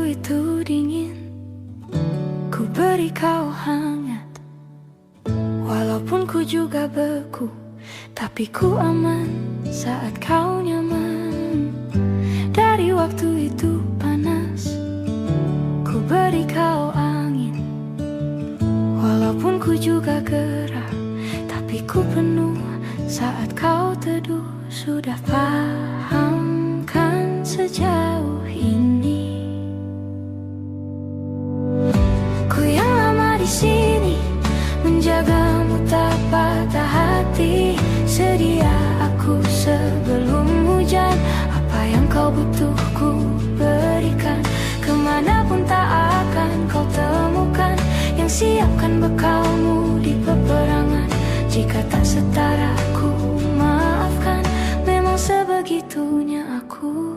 waktu itu dingin, ku beri kau hangat. Walaupun ku juga beku, tapi ku aman saat kau nyaman. Dari waktu itu panas, ku beri kau angin. Walaupun ku juga gerah, tapi ku penuh saat kau teduh. Sudah paham kan sejauh ini? Ku yang lama di sini, menjagamu tak patah hati. Sedia aku sebelum hujan. Apa yang kau butuh ku berikan. Kemanapun tak akan kau temukan yang siapkan bekalmu di peperangan. Jika tak setara ku maafkan, memang sebegitunya aku.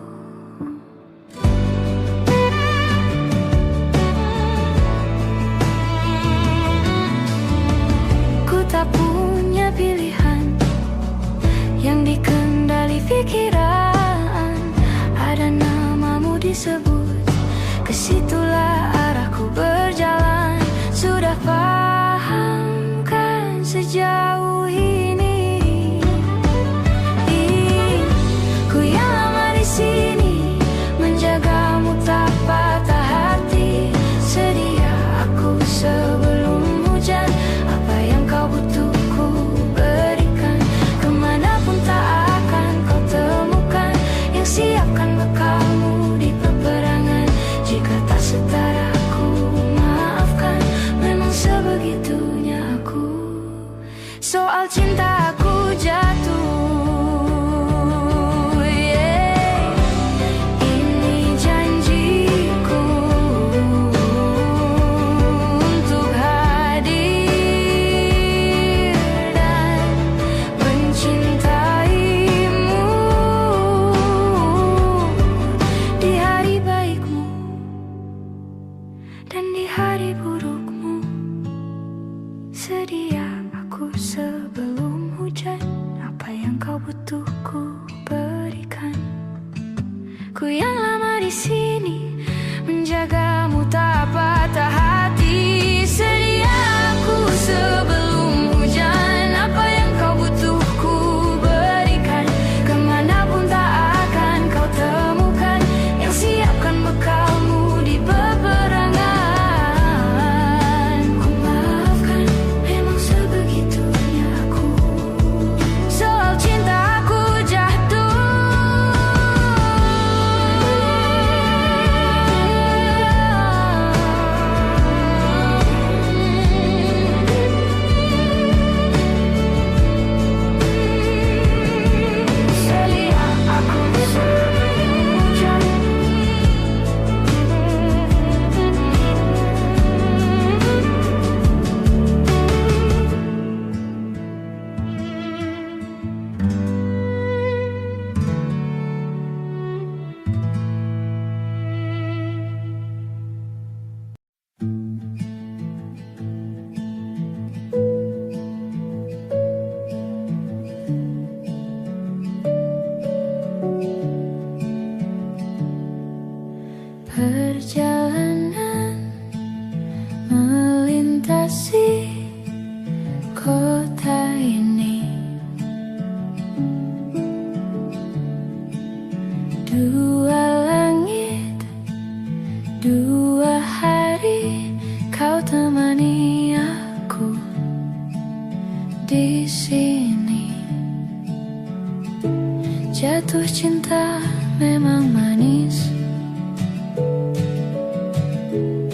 Ku tak punya pilihan yang dikendali pikiran. Ada namamu disebut, kesitulah arahku berjalan. Sudah paham kan sejauh ini? Ku yang lama di sini, menjagamu tak patah hati. Sedia aku sebelum hujan. Apa yang kau butuh ku berikan. Kemanapun tak akan kau temukan yang siapkan bekalmu di peperangan. Jika tak setara ku maafkan, memang sebegitunya aku. Soal cinta aku jatuh. Ini janjiku untuk hadir dan mencintaimu di hari baikmu dan di hari burukmu. Sedia aku sebelum hujan. Apa yang kau butuh ku berikan. Ku yang lama di sini, menjagamu tak patah hati. Sedia aku sebelum hujan. Apa yang kau butuh ku berikan. Kemanapun tak akan kau temukan yang siapkan bekalmu di peperangan. Ku maafkan, memang sebegitunya aku. Soal cinta aku jatuh. Sedia aku sebelum hujan. Perjalanan melintasi kota ini. Dua langit, dua hari, kau temani aku di sini. Jatuh cinta memang manis.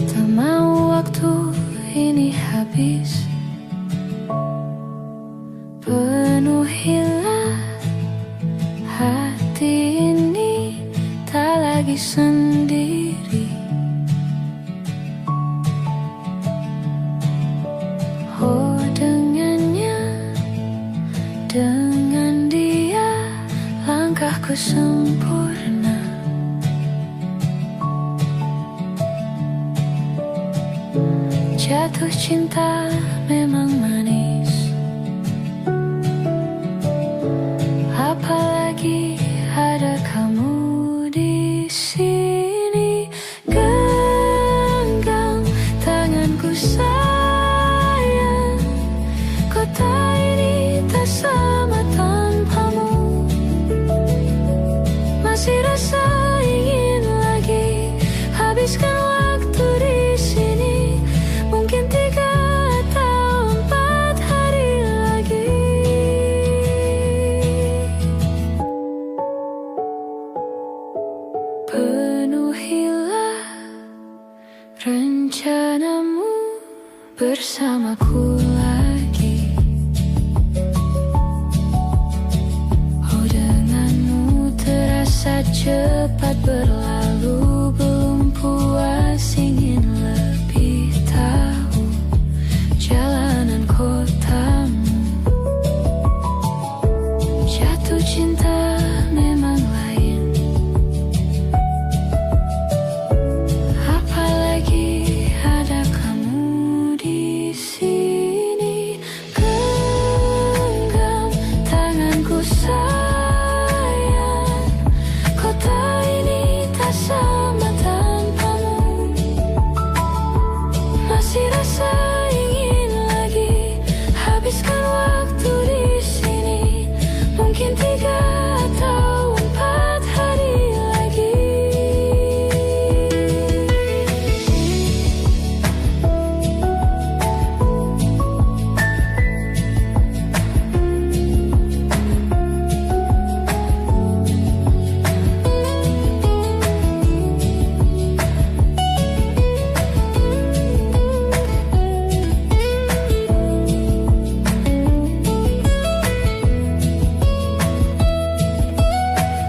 Tak mau waktu ini habis. Penuhilah hati ini, tak lagi sendiri. Oh, dengannya, dengan dia, langkahku sempurna. Jatuh cinta memang manis. Apalagi ada kamu di sini. habiskan waktu di sini. Mungkin 3 atau 4 hari lagi. Penuhilah rencanamu bersamaku lagi. Oh, denganmu terasa cepat berlalu. Belum puas ingin lebih tahu jalanan kotamu. Jatuh cinta memang lain, apalagi ada kamu di sini. Genggam tanganku sayang, kota ini tak sama tanpamu. Masih rasa ingin lagi habiskan waktu di sini. Mungkin 3 atau 4 hari lagi.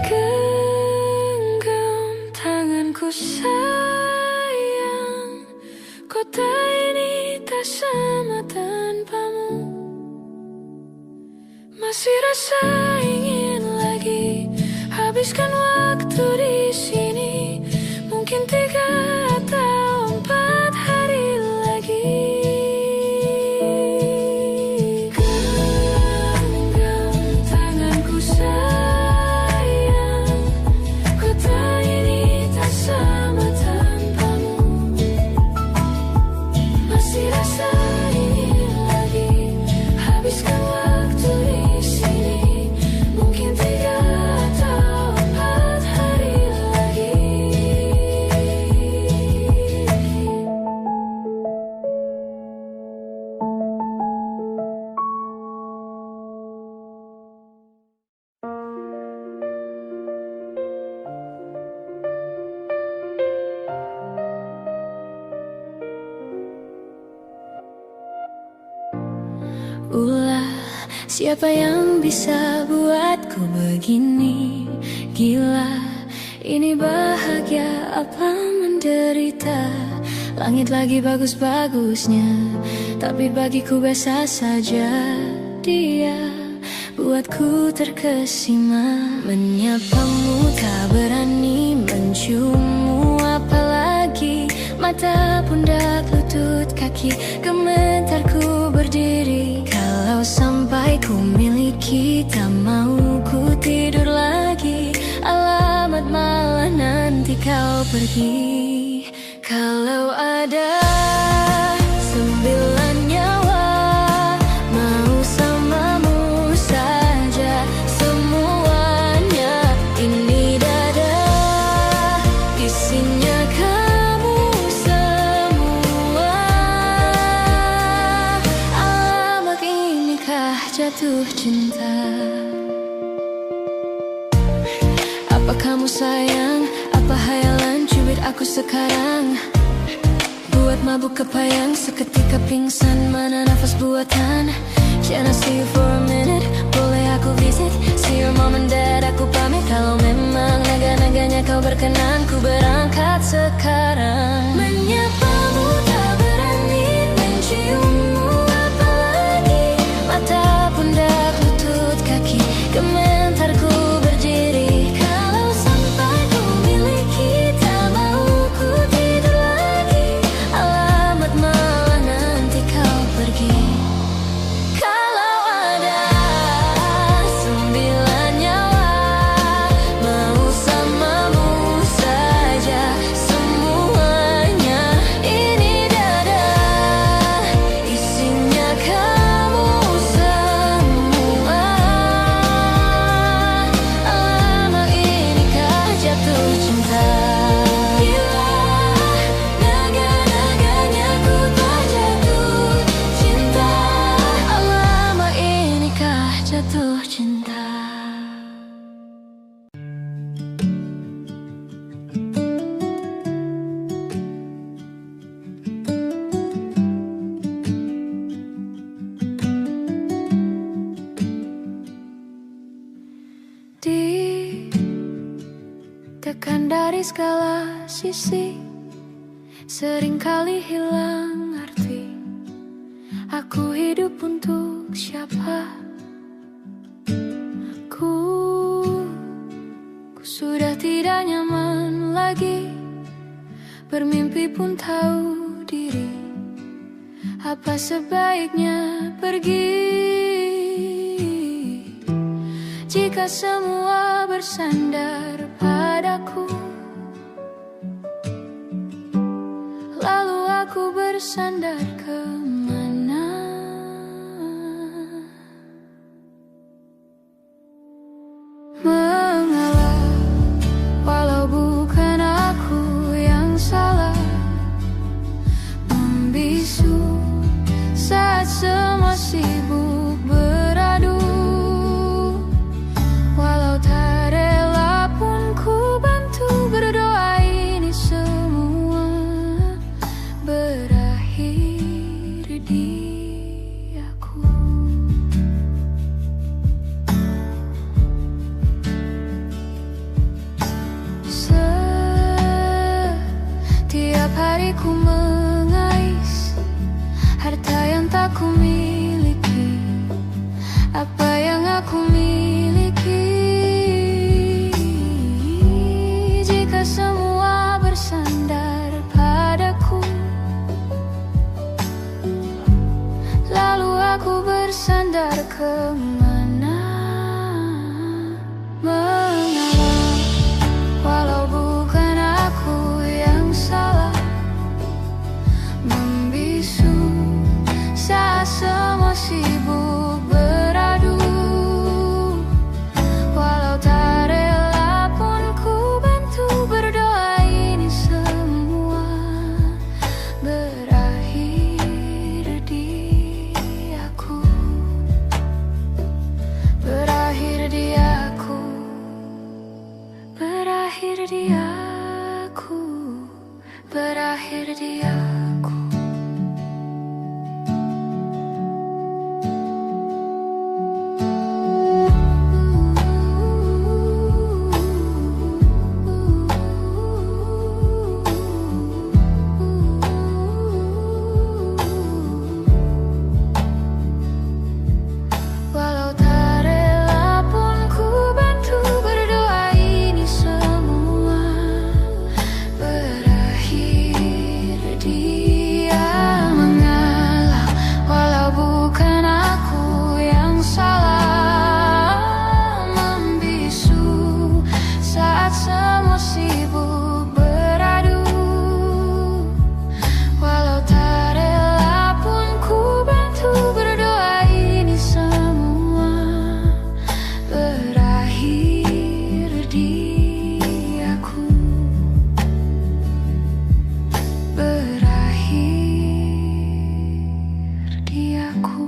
Genggam tanganku sayang, kota ini tak sama tanpamu. Masih rasa ingin lagi habiskan waktu di sini. Mungkin 3 atau 4 hari lagi. Genggam tanganku sayang, kota ini tak sama tanpamu. Masih rasa ingin lagi habiskan waktu di sini. Mungkin 3 atau 4 hari lagi. Ulah, siapa yang bisa buatku begini? Gila, ini bahagia apa menderita? Langit lagi bagus-bagusnya, tapi bagiku biasa saja. Dia buatku terkesima. Menyapamu tak berani, menciummu apalagi. Mata, pundak, lutut, kaki, gemetarku berdiri. Kalau sampai ku miliki, tak mau ku tidur lagi. Alamat malah nanti kau pergi. Kalau ada 9 nyawa, mau samamu saja semuanya. Ini dada, isinya kamu semua. Alamak, inikah jatuh cinta? Apa kamu sayang? Apa hayalan cubit aku sekarang? Buat mabuk kepayang, seketika pingsan. Mana nafas buatan? Can I see you for a minute? Boleh aku visit? See your mom and dad, aku pamit. Kalau memang naga-naganya kau berkenan, ku berangkat sekarang. Menyapamu tak berani, menciummu apalagi. Mata, pundak, lutut, kaki, gemetarku berdiri. Kalau sampai ku miliki, tak mau ku tidur lagi. Alamat malah nanti kau pergi. Kalau ada 9 nyawa, mau samamu saja semuanya. segala sisi, seringkali hilang arti. Aku hidup untuk siapa? Ku sudah tidak nyaman lagi, bermimpi pun tahu diri. Apa sebaiknya pergi jika semua bersandar padaku? Lalu aku bersandar kemana? Mengalah, walau bukan aku yang salah. Membisu saat semua sibuk beradu. Walau tak rela pun ku bantu berdoa ini semua berakhir di aku. Setiap hari ku mengais harta yang tak ku miliki. Apa yang aku miliki jika semua bersandar padaku? Lalu aku bersandar kemana? Mengalah, walau bukan aku yang salah. Membisu saat semua sibuk beradu. Walau tak rela pun ku bantu berdoa ini semua berakhir di aku. Berakhir di aku. Berakhir di aku. Berakhir di aku. Walau tak rela pun ku bantu berdoa ini semua berakhir dia. Mengalah, walau bukan aku yang salah. Membisu saat semua sibuk beradu. Walau tak rela pun ku bantu berdoa ini semua berakhir di aku. Berakhir di aku.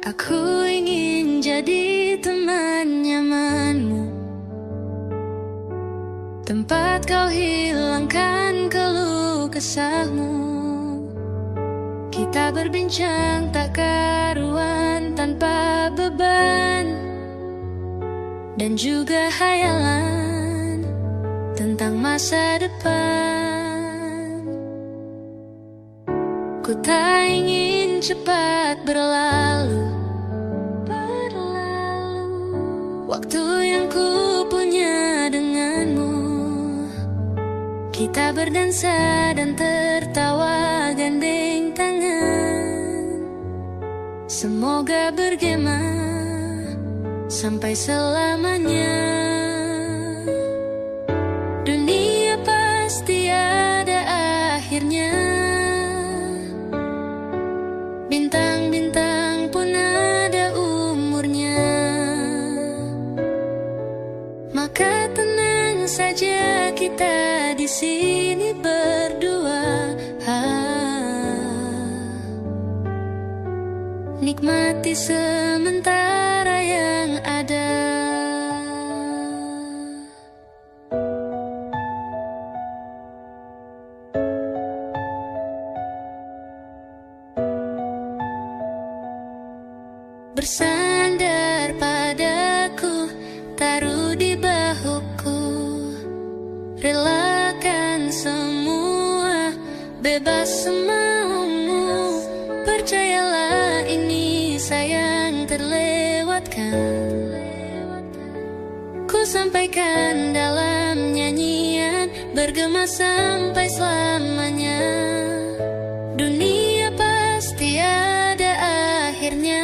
Aku ingin jadi teman nyamanmu, tempat kau hilangkan keluh kesahmu. Kita berbincang tak karuan tanpa beban, dan juga hayalan tentang masa depan. Ku tak ingin cepat berlalu waktu yang ku punya denganmu. Kita berdansa dan tertawa gandeng tangan. Semoga bergema sampai selamanya. Dunia pasti ada akhirnya. Bintang-bintang pun saja kita di sini berdua. Nikmati sementara yang ada. Bersandar padaku, taruh di bahuku, relakan semua, bebas semaumu. Percayalah ini sayang terlewatkan. Ku sampaikan dalam nyanyian, bergema sampai selamanya. Dunia pasti ada akhirnya.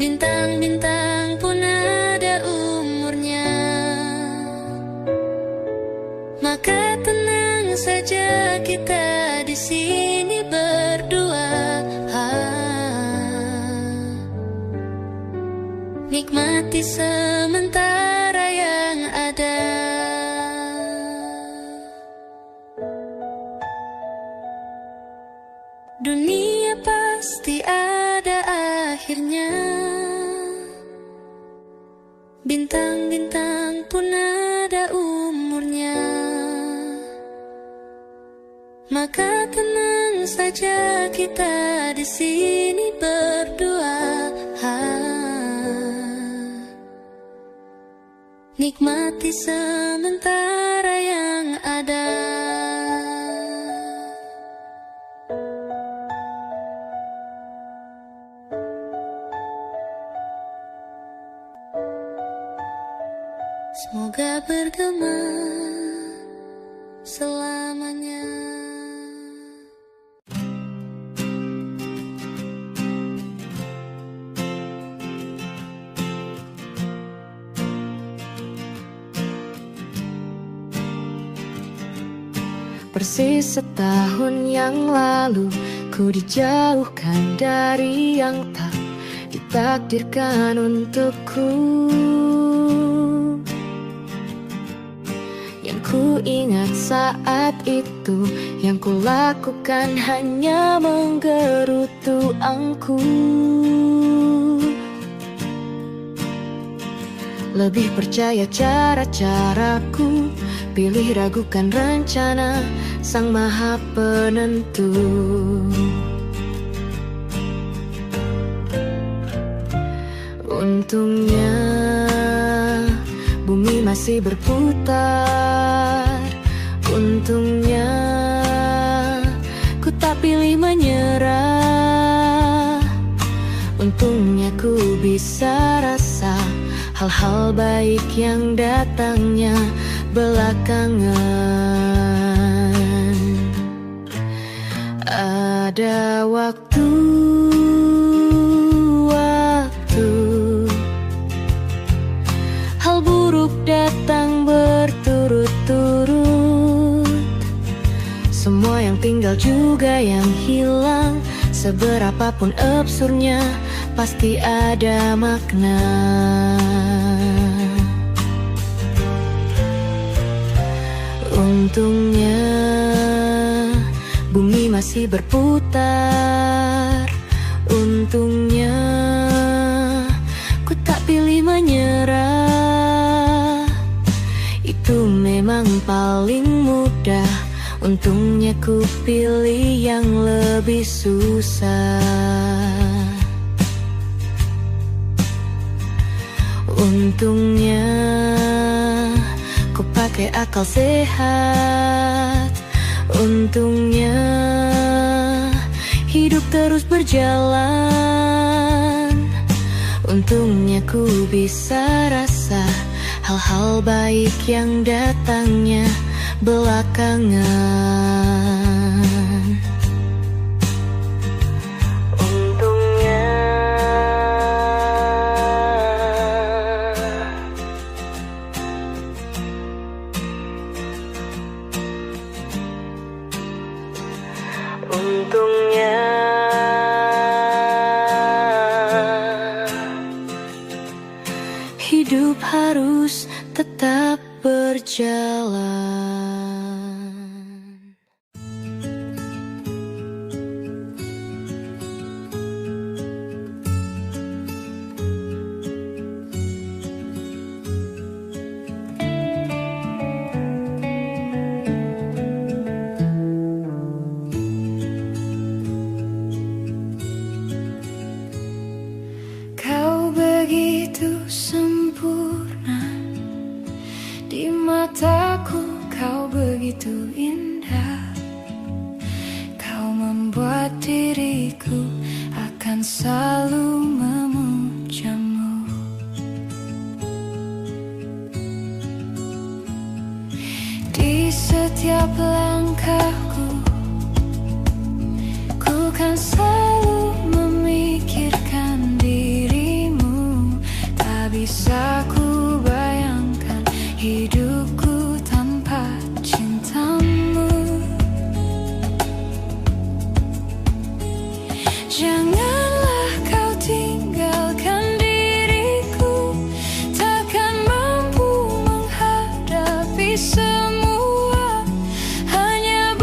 Bintang-bintang pun ada umurnya. Maka tenang saja kita di sini berdua. Nikmati sementara yang ada. Dunia pasti ada akhirnya. Bintang-bintang pun ada umurnya. Maka tenang saja kita di sini berdua. Nikmati sementara yang ada. Semoga bergema selamanya. Persis setahun yang lalu ku dijauhkan dari yang tak ditakdirkan untukku. Yang ku ingat saat itu, yang ku lakukan hanya menggerutu angku. Lebih percaya cara-caraku, pilih ragukan rencana Sang Maha Penentu. Untungnya bumi masih berputar. Untungnya ku tak pilih menyerah. Untungnya ku bisa rasa hal-hal baik yang datangnya belakangan. Ada waktu hal buruk datang berturut-turut. Semua yang tinggal juga yang hilang. Seberapapun absurdnya, pasti ada makna. Untungnya bumi masih berputar. Untungnya ku tak pilih menyerah. Itu memang paling mudah. Untungnya ku pilih yang lebih susah. Untungnya ku pakai akal sehat. Untungnya hidup terus berjalan. Untungnya ku bisa rasa hal-hal baik yang datangnya belakangan. Untungnya hidup harus tetap berjalan. Kau begitu sempurna di mataku, kau begitu indah. Kau membuat diriku akan selalu memujamu. Di setiap langkahku, ku kan selalu memikirkan dirimu. Tak bisa ku bayangkan hidupku tanpa cintamu. Janganlah kau tinggalkan diriku, takkan mampu menghadapi semua. Hanya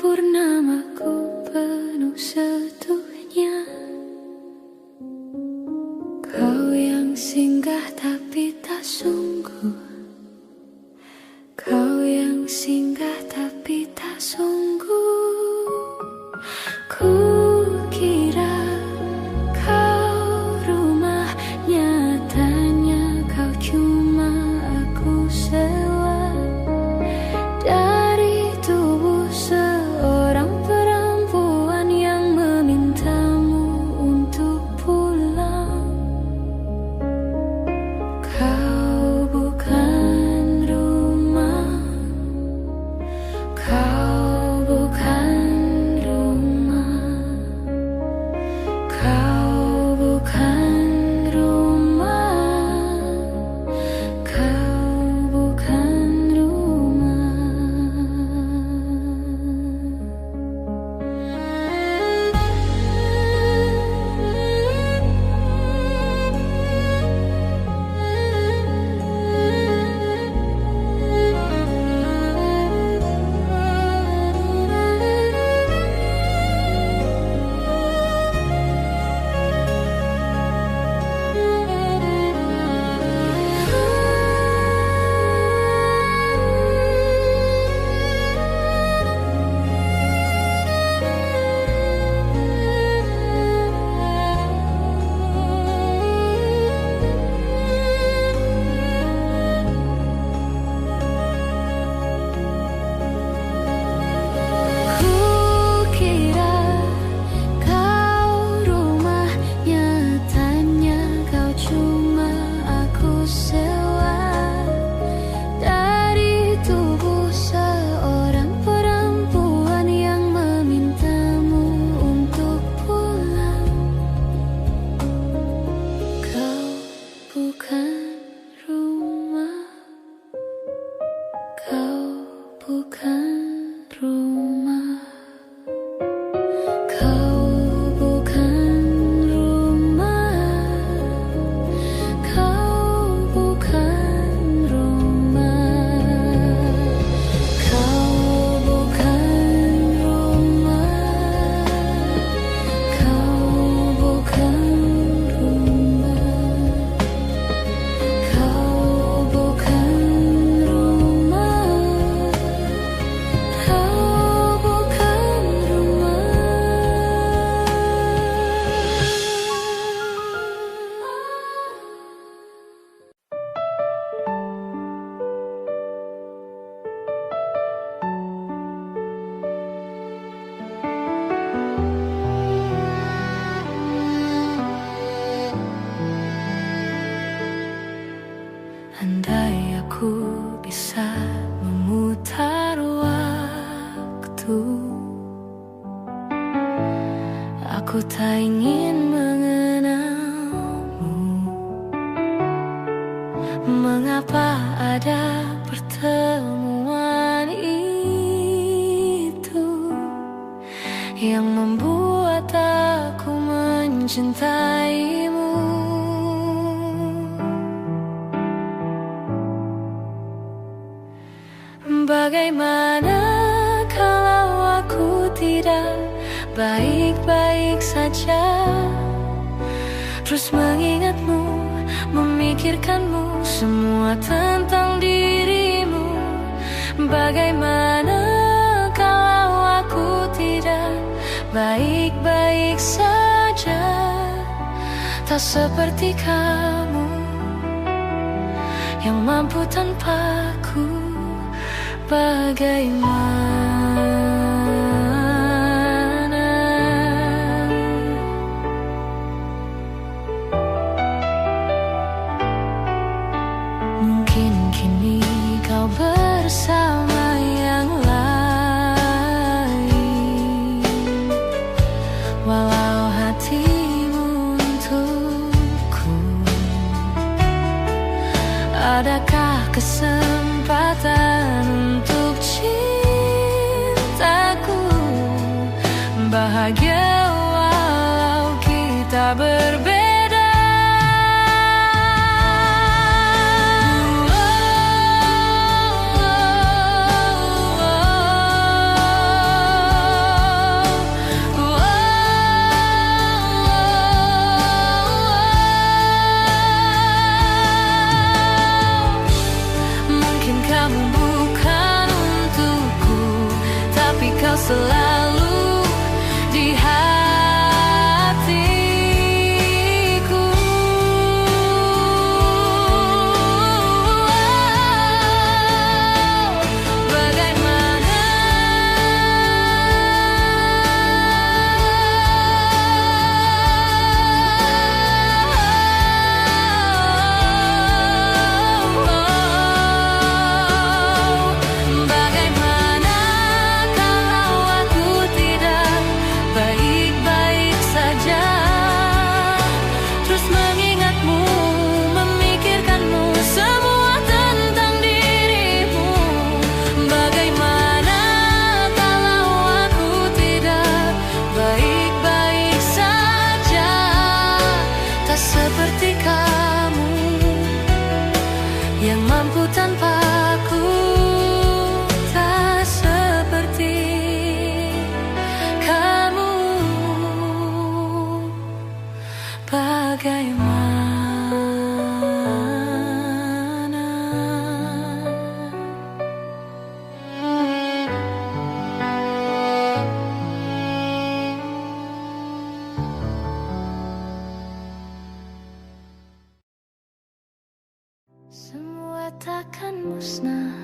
purnamaku penuh seduhnya. Kau yang singgah tapi tak sungguh. Kau yang singgah tapi tak sungguh. Ku kira kau rumah, nyatanya kau cuma aku sewa dari tubuh seorang perempuan yang memintamu untuk pulang. Kau bukan rumah, kau bukan rumah, kau bukan rumah, kau bukan rumah. Kukira kau rumah, nyatanya kau cuma aku sewa dari tubuh seorang perempuan yang memintamu untuk pulang. Kau bukan rumah, kau bukan rumah, kau bukan rumah, kau bukan rumah, kau bukan rumah, kau bukan rumah, kau bukan rumah, kau bukan rumah. Andai aku bisa memutar waktu, aku tak ingin mengenalmu. Mengapa ada pertemuan itu yang membuat aku mencintaimu? Bagaimana kalau aku tidak baik-baik saja, terus mengingatmu, memikirkanmu, semua tentang dirimu? Bagaimana kalau aku tidak baik-baik saja, tak seperti kamu yang mampu tanpaku? Bagaimana? Mungkin kini kau bersama yang lain, walau hatimu untukku. Adakah kesempatan untuk cinta selalu di hatiku. Bagaimana kalau aku tidak baik-baik saja, terus mengingatmu, memikirkanmu, semua tentang dirimu. Bagaimana kalau aku tidak baik-baik saja, tak seperti kamu yang mampu tanpaku, tak seperti kamu. Bagaimana semua takkan musnah,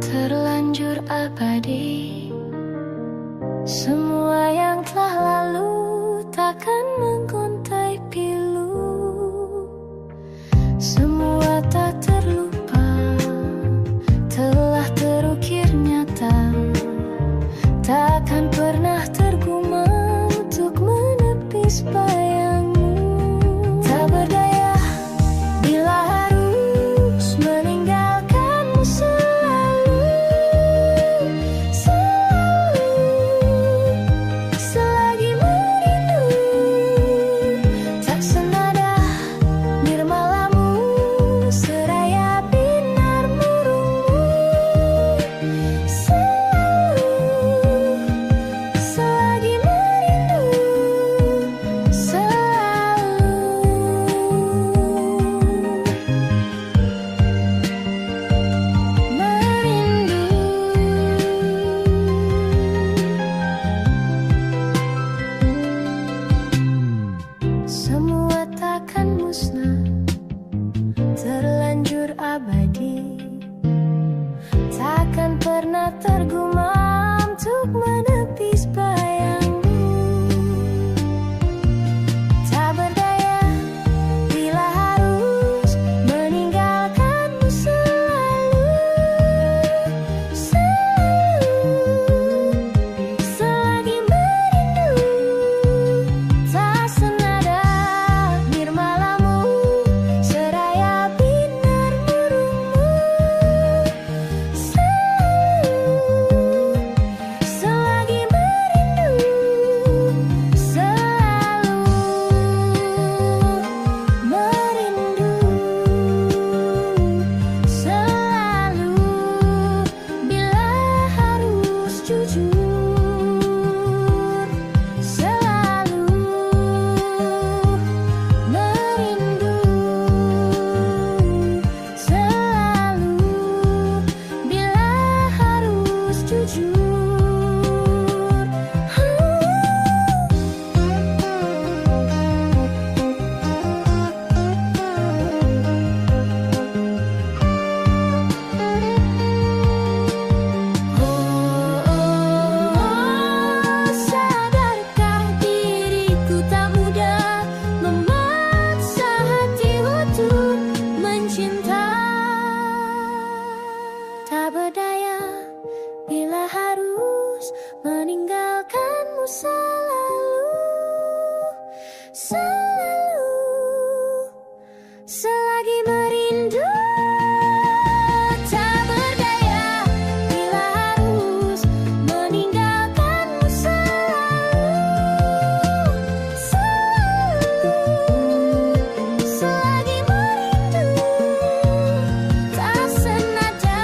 terlanjur abadi. Semua yang telah lalu takkan mengontai pilu. Semua tak terlupa, telah terukir nyata, takkan pernah tergumam untuk menepis bayangmu. Tak berdaya bila harus meninggalkanmu selalu, selalu, selagi merindu. Tak senada nirmalamu, seraya binar murungmu. Selalu, selagi merindu, selalu merindu. Semua takkan musnah, terlanjur abadi, takkan pernah tergumam untuk menepis bayangmu. Tak berdaya bila harus meninggalkanmu selalu, selalu, selagi merindu. Tak senada nirmalamu, seraya binar murungmu. Selalu, selagi merindu, selalu merindu, selalu bila harus jujur, selalu merindu, selalu bila harus jujur. Sadarkah diriku tak mudah memaksa hati untuk mencinta. Tak berdaya bila harus meninggalkanmu selalu, selalu, selagi merindu. Tak berdaya bila harus meninggalkanmu selalu, selalu, selagi merindu. Tak senada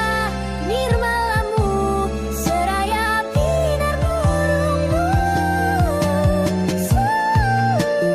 nirmalamu, seraya binar murungmu. Selalu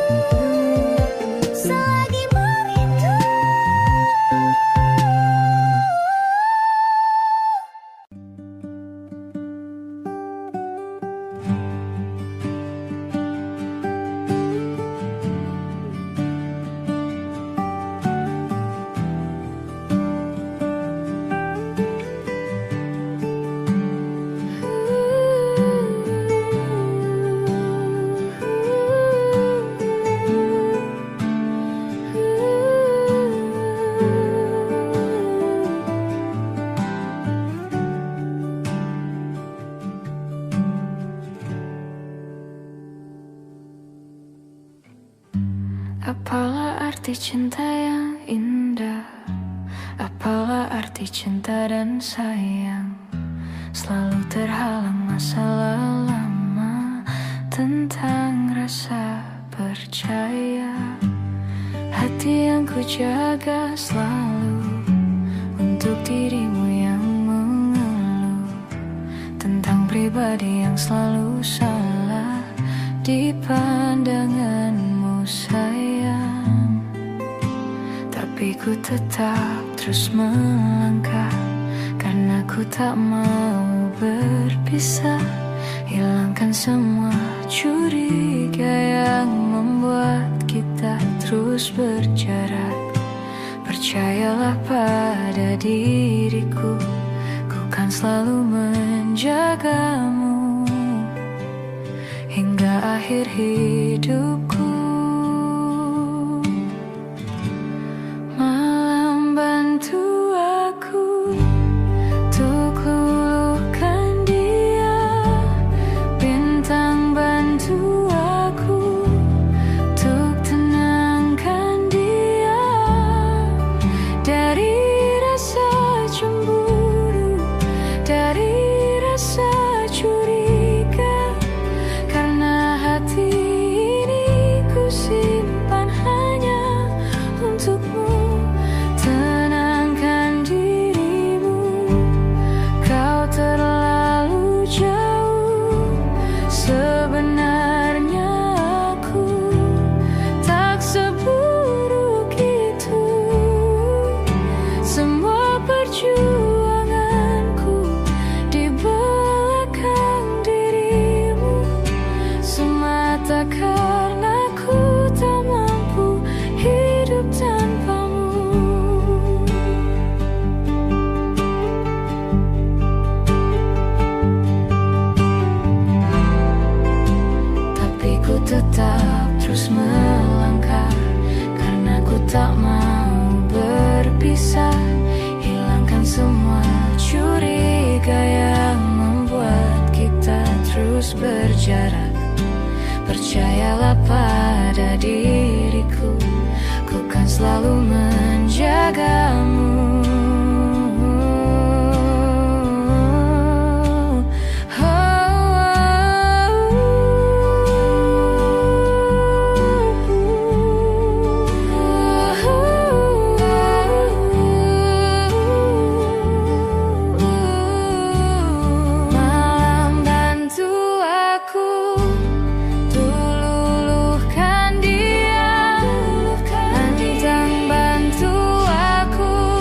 Apalah arti cinta yang indah? Apalah arti cinta dan sayang? Selalu terhalang masalah lama tentang rasa percaya. Hati yang ku jaga selalu untuk dirimu yang mengeluh tentang pribadi yang selalu salah di pandanganmu sayang. Tapi ku tetap terus melangkah karena ku tak mau berpisah. Hilangkan semua curiga yang membuat kita terus berjarak. Percayalah pada diriku, ku kan selalu menjagamu hingga akhir hidupku. Malam bantu aku untuk luluhkan dia, bintang bantu aku untuk tenangkan dia dari rasa cemburu, dari rasa curiga. Karena hati ini ku simpan hanya untukmu. Tenangkan dirimu, kau terlalu jauh. Sebenarnya aku tak seburuk itu. Semua perjuanganku di belakang dirimu semata karena ku tak mampu hidup tanpamu. Tapi ku tetap terus melangkah karena ku tak mau berpisah. Hilangkan semua curiga yang membuat kita terus berjarak. Percayalah pada diriku, ku kan selalu menjagamu. Malam bantu aku luluhkan dia, bintang bantu aku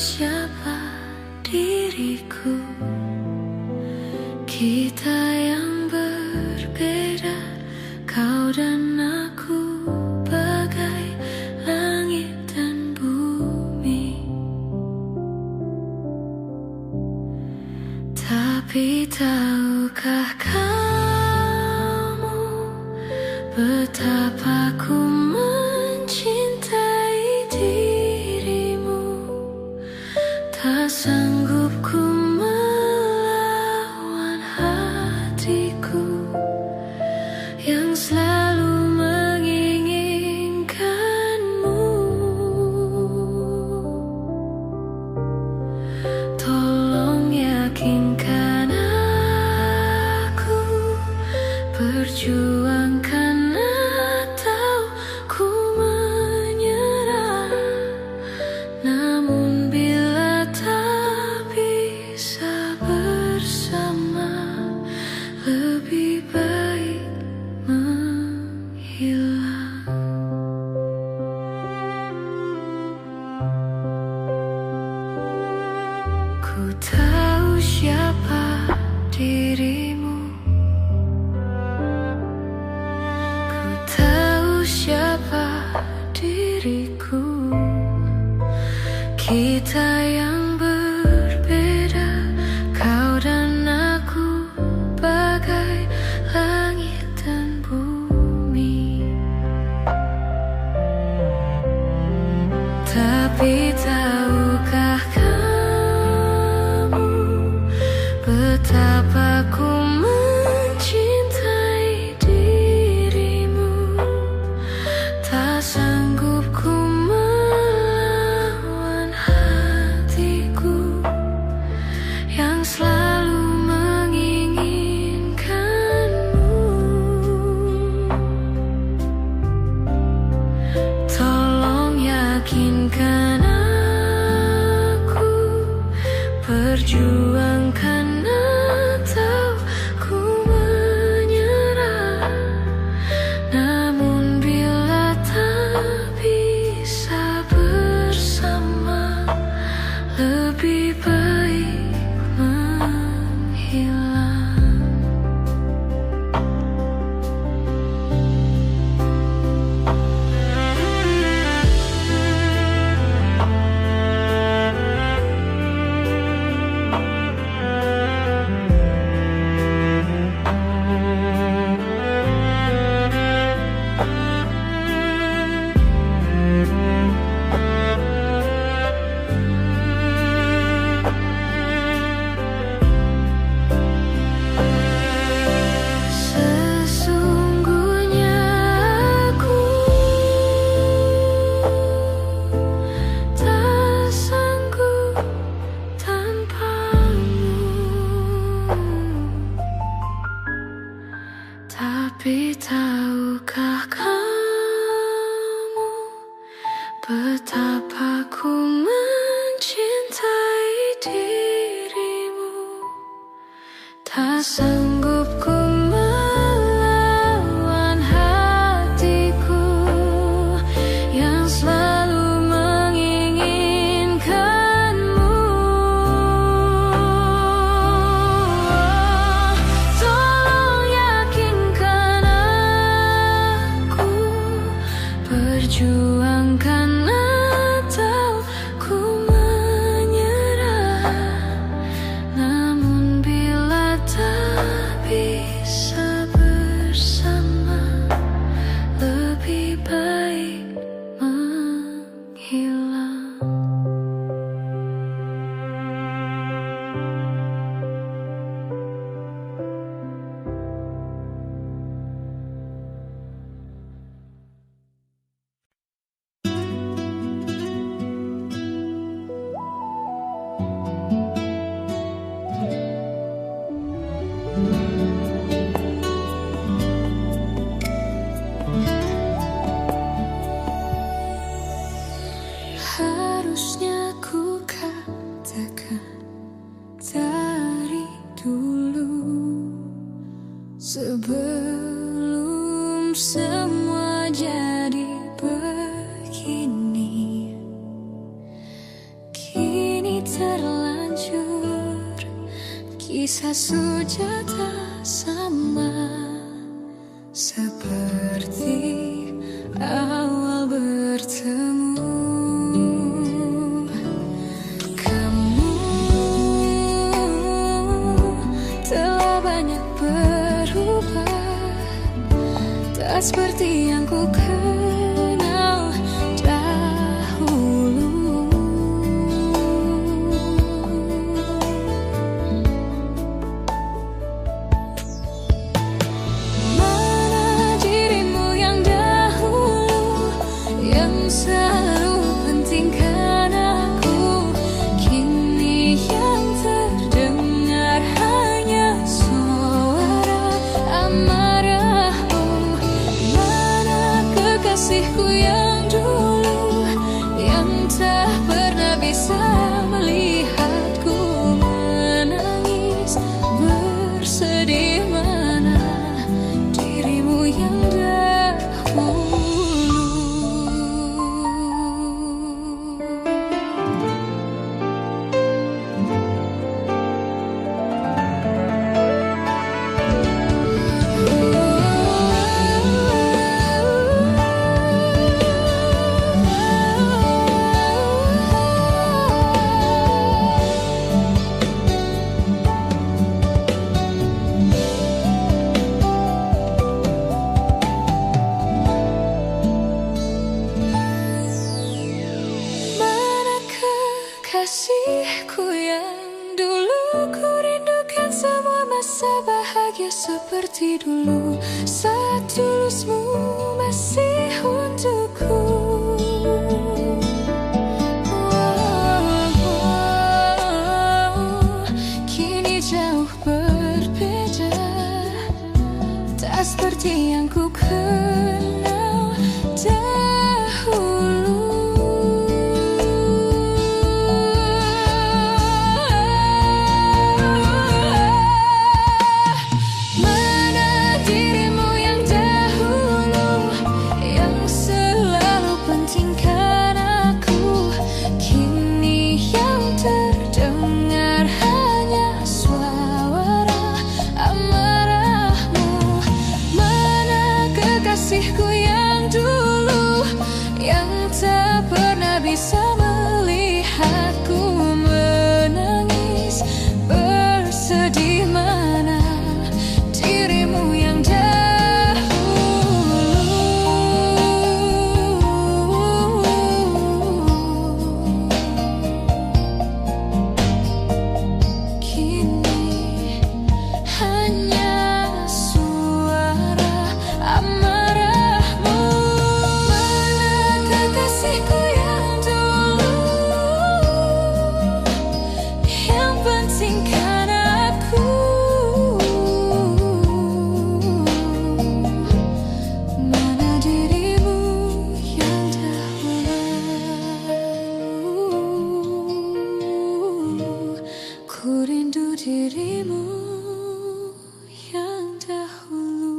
siapa diriku. Kita yang berbeda, kau dan aku, bagai langit dan bumi. Tapi tahukah kamu betapa ku mencintai dirimu. Tak sanggup ku melawan hatiku yang selalu menginginkanmu. Tolong yakinkan aku, perjuangkan atau ku menyerah. Namun bila tak bisa bersama, lebih baik menghilang. Ku tahu siapa dirimu, ku tahu siapa diriku. Kita yang berbeda, kau dan aku, bagai langit dan bumi. Tapi tahukah kamu betapa ku mencintai dirimu. Tak sanggup ku melawan hatiku yang selalu menginginkanmu. Tolong yakinkan aku, perjuangkan atau ku menyerah. Namun bila tak bisa bersama, lebih baik menghilang. Sesungguhnya aku tak sanggup tanpamu. Tapi tahukah kamu betapa ku mencintai dirimu. Tak sanggup ku melawan hatiku yang selalu menginginkanmu. Tolong yakinkan aku, perjuangkan atau ku menyerah. Namun bila tak bisa bersama, lebih baik menghilang. Harusnya ku katakan dari dulu, sebelum semua jadi begini. Kini Kisah sujata sama seperti awal bertemu. Kamu telah banyak berubah, tak seperti yang ku kenal dahulu. Mana dirimu yang dahulu, yang selalu pentingkan aku, kini yang terdengar hanya suara amarahmu. Mana kekasihku yang dulu, yang tak pernah bisa melihatku menangis bersedih. Mana dirimu yang dahulu. Mana kekasihku yang dulu, ku rindukan semua masa bahagia seperti dulu, saat tulusmu masih untukku. Kini jauh berbeda, tak seperti yang ku kenal dahulu. Mana dirimu yang dahulu, yang selalu pentingkan aku, kini yang terdengar hanya suara amarahmu. Mana kekasihku yang dulu, yang tak pernah bisa melihatku menangis bersedih. Mana dirimu yang dahulu, kini hanya suara amarahmu. Mana kekasihku yang dulu, yang pentingkan aku, mana dirimu yang dahulu. Ku rindu dirimu yang dahulu.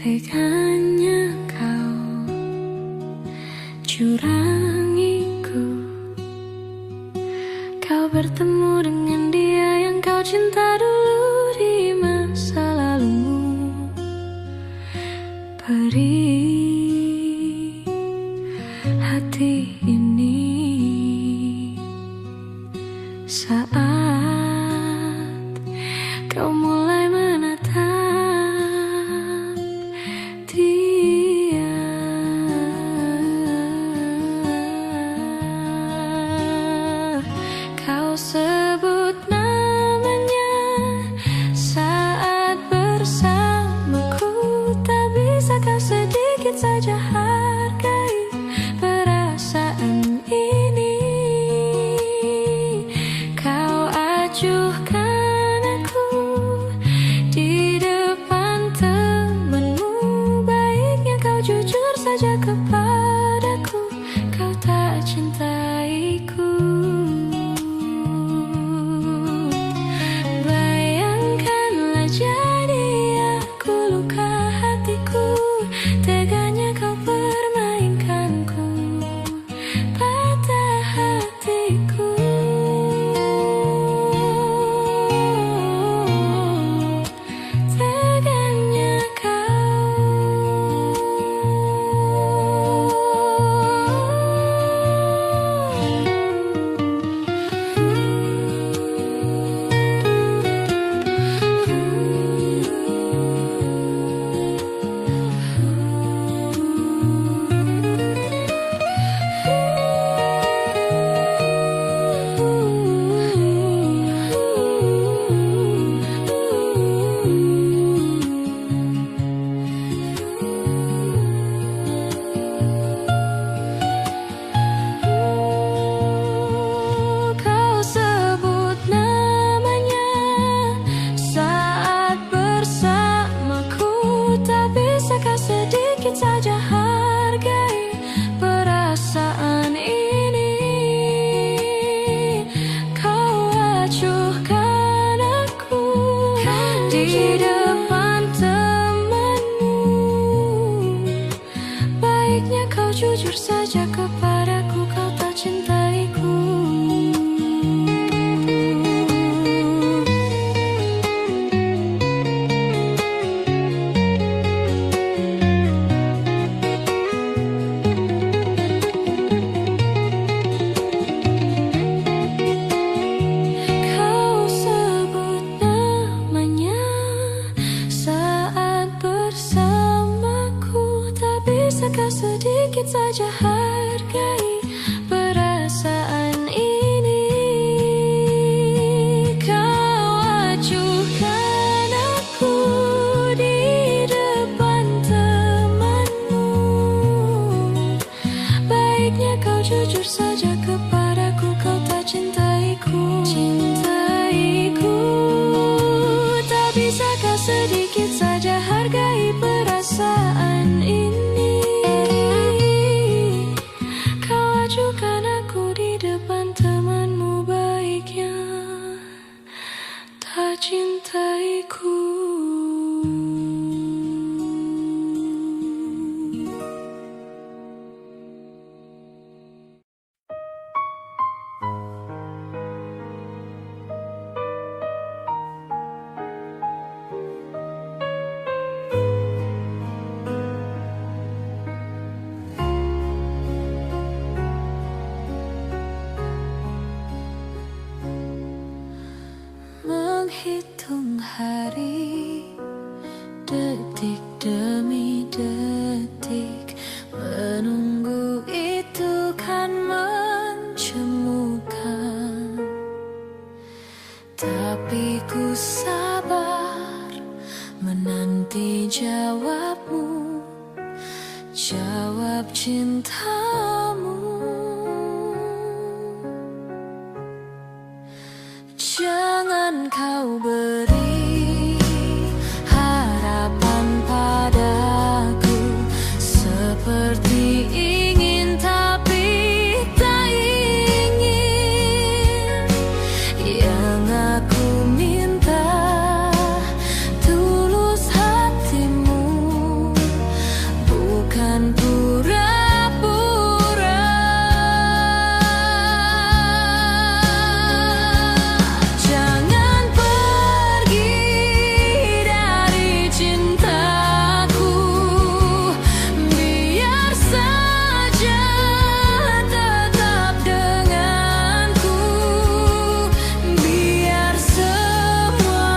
Teganya kau curangiku, kau bertemu dengan dia yang kau cinta dulu di masa lalumu. Perih hati ini saat kau mulai menatap dia. Kau sebut namanya saat bersamaku, tak bisa kau sedikit saja hargai perasaan ini. Baiknya kau jujur saja kepadaku, kau tak cintaiku. Cintaiku, tak bisakah sedikit saja hargai perasaan ini? Kau ajukan aku di depan temanmu, baiknya tak cintaiku. Menghitung hari, detik demi detik, menunggu itu kan mencemukan. Tapi ku sabar menanti jawabmu, jawab cintamu. Jangan kau beri harapan padaku, seperti ingin tapi tak ingin. Yang aku minta tulus hatimu, bukan pura-pura. Jangan pergi dari cintaku, biar saja tetap denganku, biar semua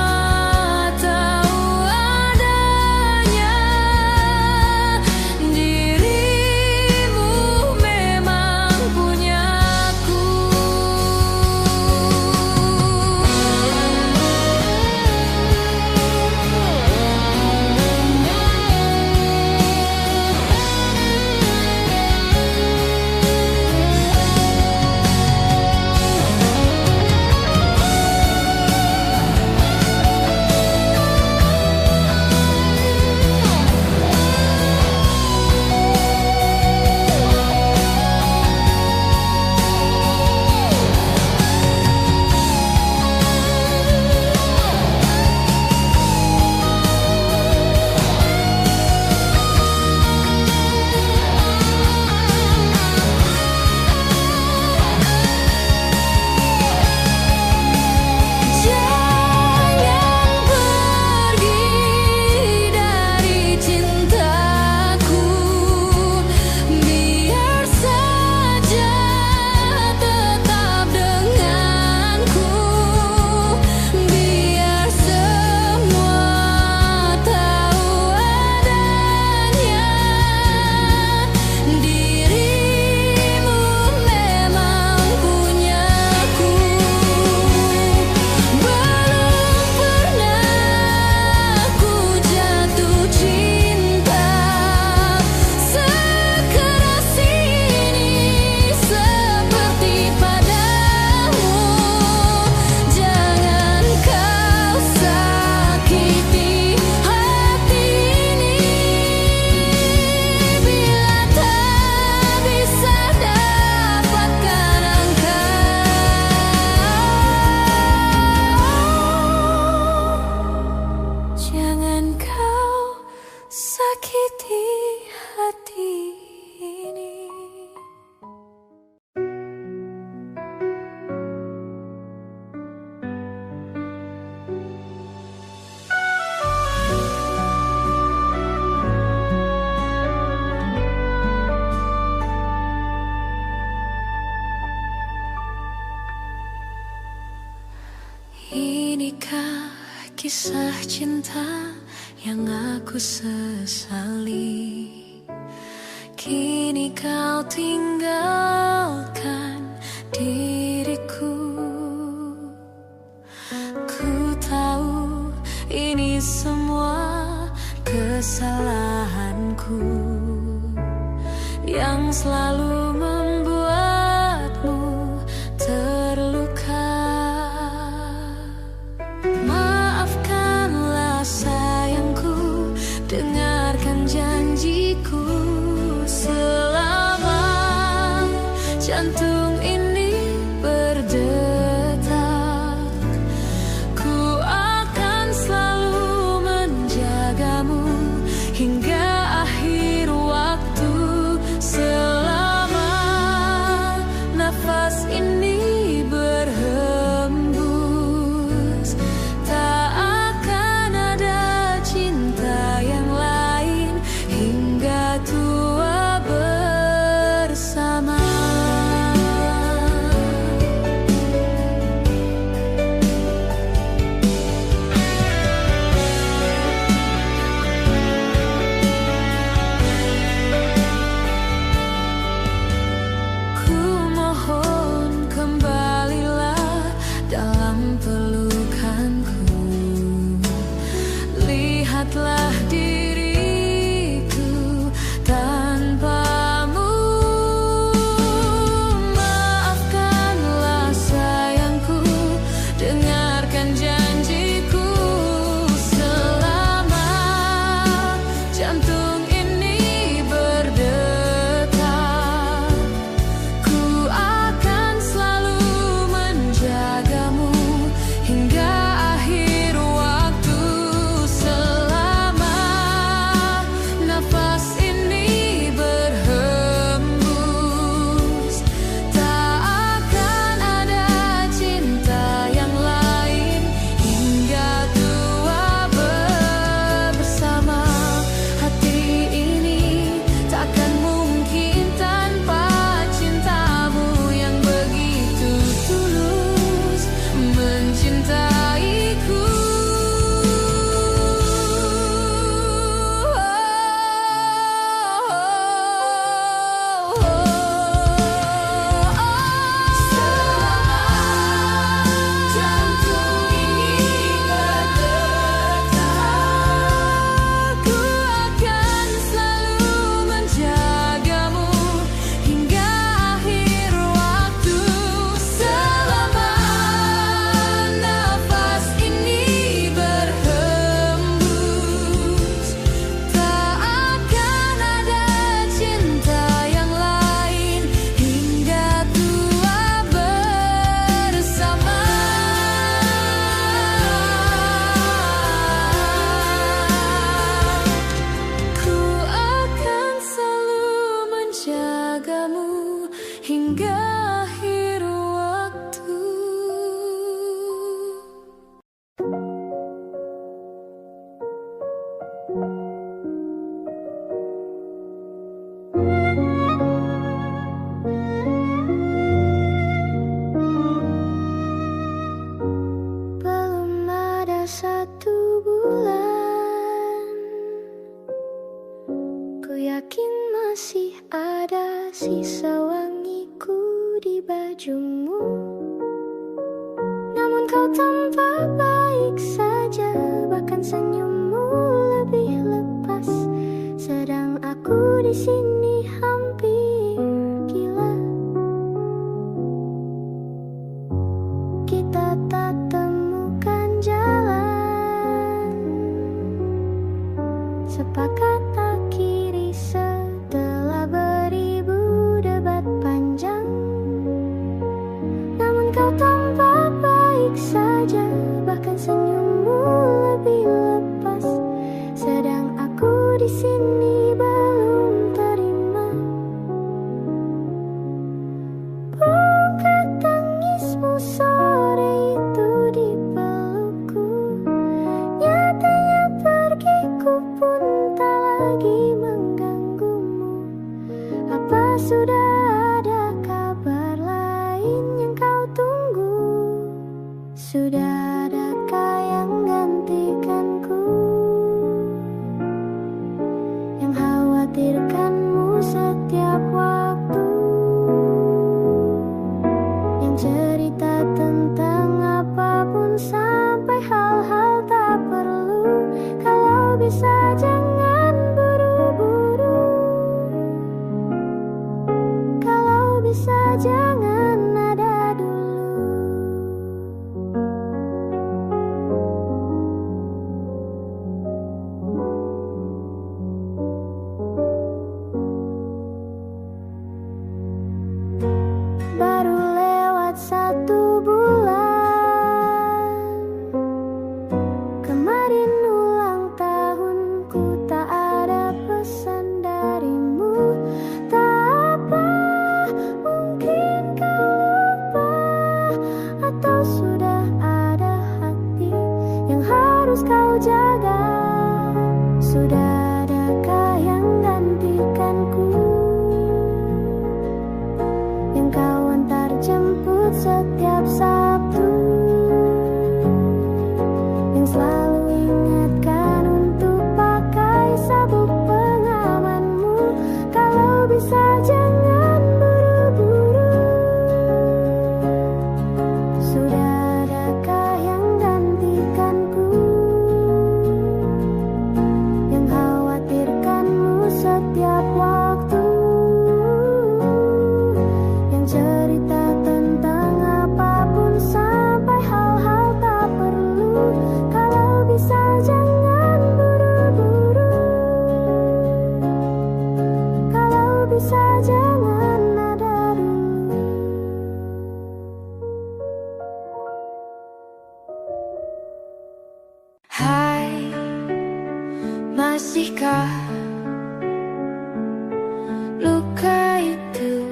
tahu adanya dirimu memang punyaku. Jangan pergi dari cintaku, biar saja tetap denganku, biar semua tahu adanya dirimu memang punyaku. Belum pernah ku jatuh cinta sekeras ini seperti padamu. Jangan kau sakiti hati ini, bila tak bisa dapatkan engkau. Jangan kau sakiti hati ini. Inikah kisah cinta yang aku sesali? Kini kau tinggalkan diriku. Ku tahu ini semua kesalahanku yang selalu Jantung ini berdetak. Ku akan selalu menjagamu hingga akhir waktu. Selama nafas ini berhembus, tak akan ada cinta yang lain hingga tua bersama. Ku mohon kembalilah dalam pelukanku. Lihatlah diriku tanpamu. Maafkanlah sayangku, dengarkan janjiku. Selama jantung ini berdetak, ku akan selalu menjagamu hingga akhir waktu. Selama nafas ini berhembus, tak akan ada cinta yang lain hingga tua bersama. Hati ini takkan mungkin tanpa cintamu yang begitu tulus mencintaiku. Jantung ini berdetak, ku akan selalu menjagamu hingga akhir waktu. Selama nafas ini berhembus, tak akan ada cinta yang lain hingga tua bersama. Ku akan selalu menjagamu hingga akhir waktu. Belum ada 1 bulan, ku yakin masih ada sisa wangiku di bajumu. Namun kau tampak baik saja, bahkan senyummu lebih lepas. Sedang aku di sini hampir gila. Kita tak temukan jalan, sepakat akhiri setelah beribu debat panjang. Namun kau tampak baik saja, bahkan senyummu lebih lepas. Sedang aku di sini belum terima. Bukan tangismu sore itu di pelukku, nyatanya pergiku pun tak lagi mengganggumu. Apa sudah ada kabar lain yang kau tunggu? Sudah adakah yang gantikanku, yang khawatirkanmu setiap waktu, yang cerita tentang apapun sampai hal-hal tak perlu. Kalau bisa jangan buru-buru, kalau bisa jangan ada dulu. setiap Sabtu, yang selalu ingatkan untuk pakai sabuk pengamanmu. Kalau bisa jangan buru-buru. Sudah adakah yang gantikanku, yang khawatirkanmu setiap waktu, yang cerita tentang apapun sampai hal-hal tak perlu. Kalau bisa jangan buru-buru. Kalau bisa jangan ada dulu. Hai, masihkah luka itu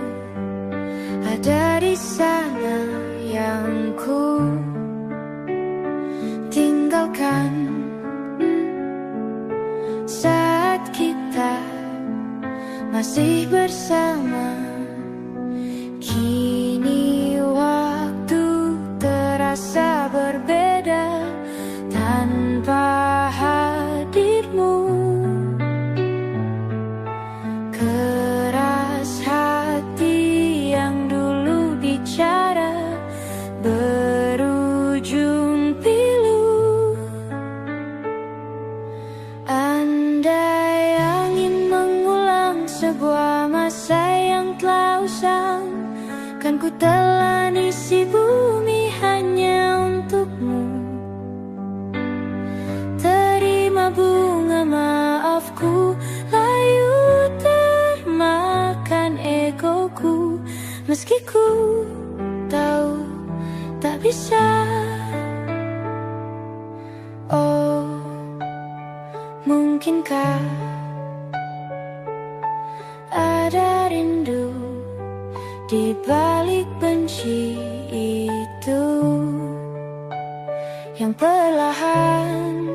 ada di sana yang ku tinggalkan saat kita masih bersama? Kini waktu terasa berbeda tanpa hadirmu. Keras hati yang dulu bicara berujung pilu. Andai angin mengulang sebuah masa yang telah usang, kan ku telan isi bumi hanya untukmu. Terima bunga maafku, layu termakan egoku, meski ku tahu tak bisa. Oh, mungkinkah ada rindu di balik benci itu, yang perlahan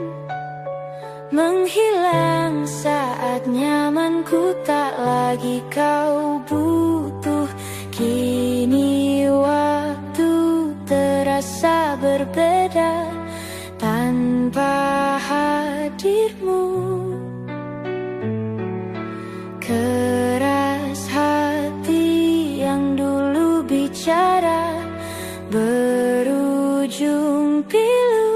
menghilang saat nyamanku tak lagi kau butuh. Kini waktu terasa berbeda tanpa hadirmu. Keras hati yang dulu bicara berujung pilu.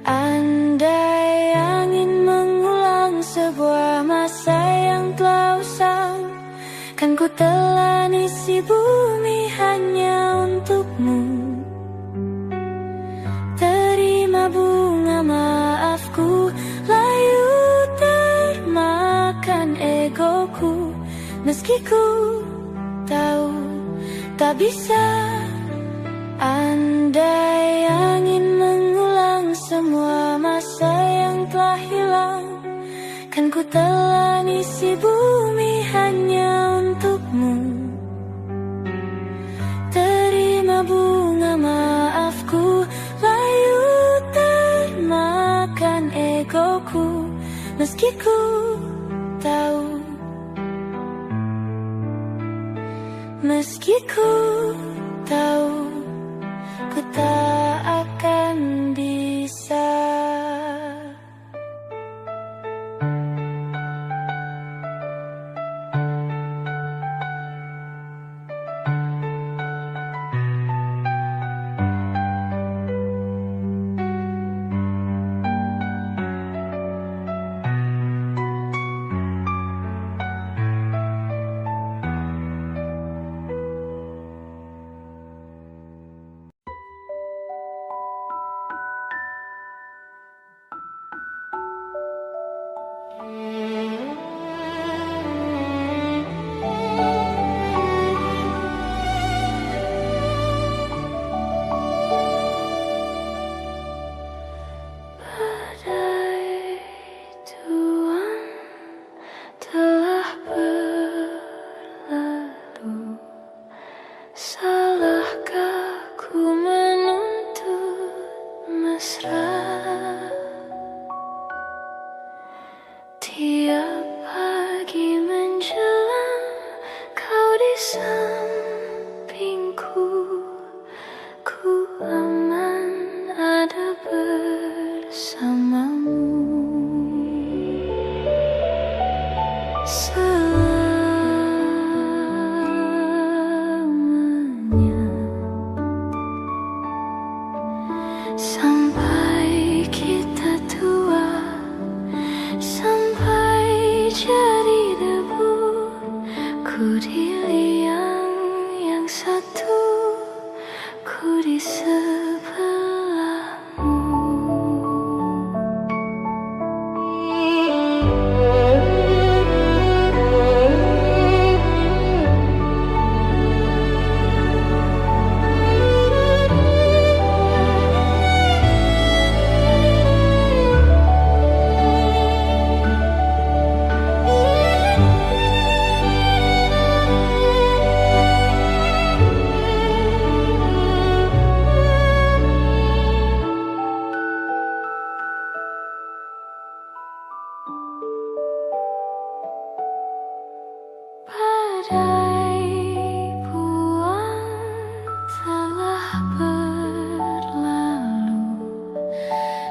Andai angin mengulang sebuah masa yang telah usang, kan ku telan isi bumi hanya untukmu. Terima bunga maafku, layu termakan egoku, meski ku tahu tak bisa. Andai angin mengulang semua masa yang telah hilang, kan ku telan isi bumi hanya untukmu. Terima bunga maafku, layu termakan egoku, meski ku tahu, meski ku tahu, ku tak akan bisa. di yang satu, ku di sebelahmu. Badai bulan telah berlalu,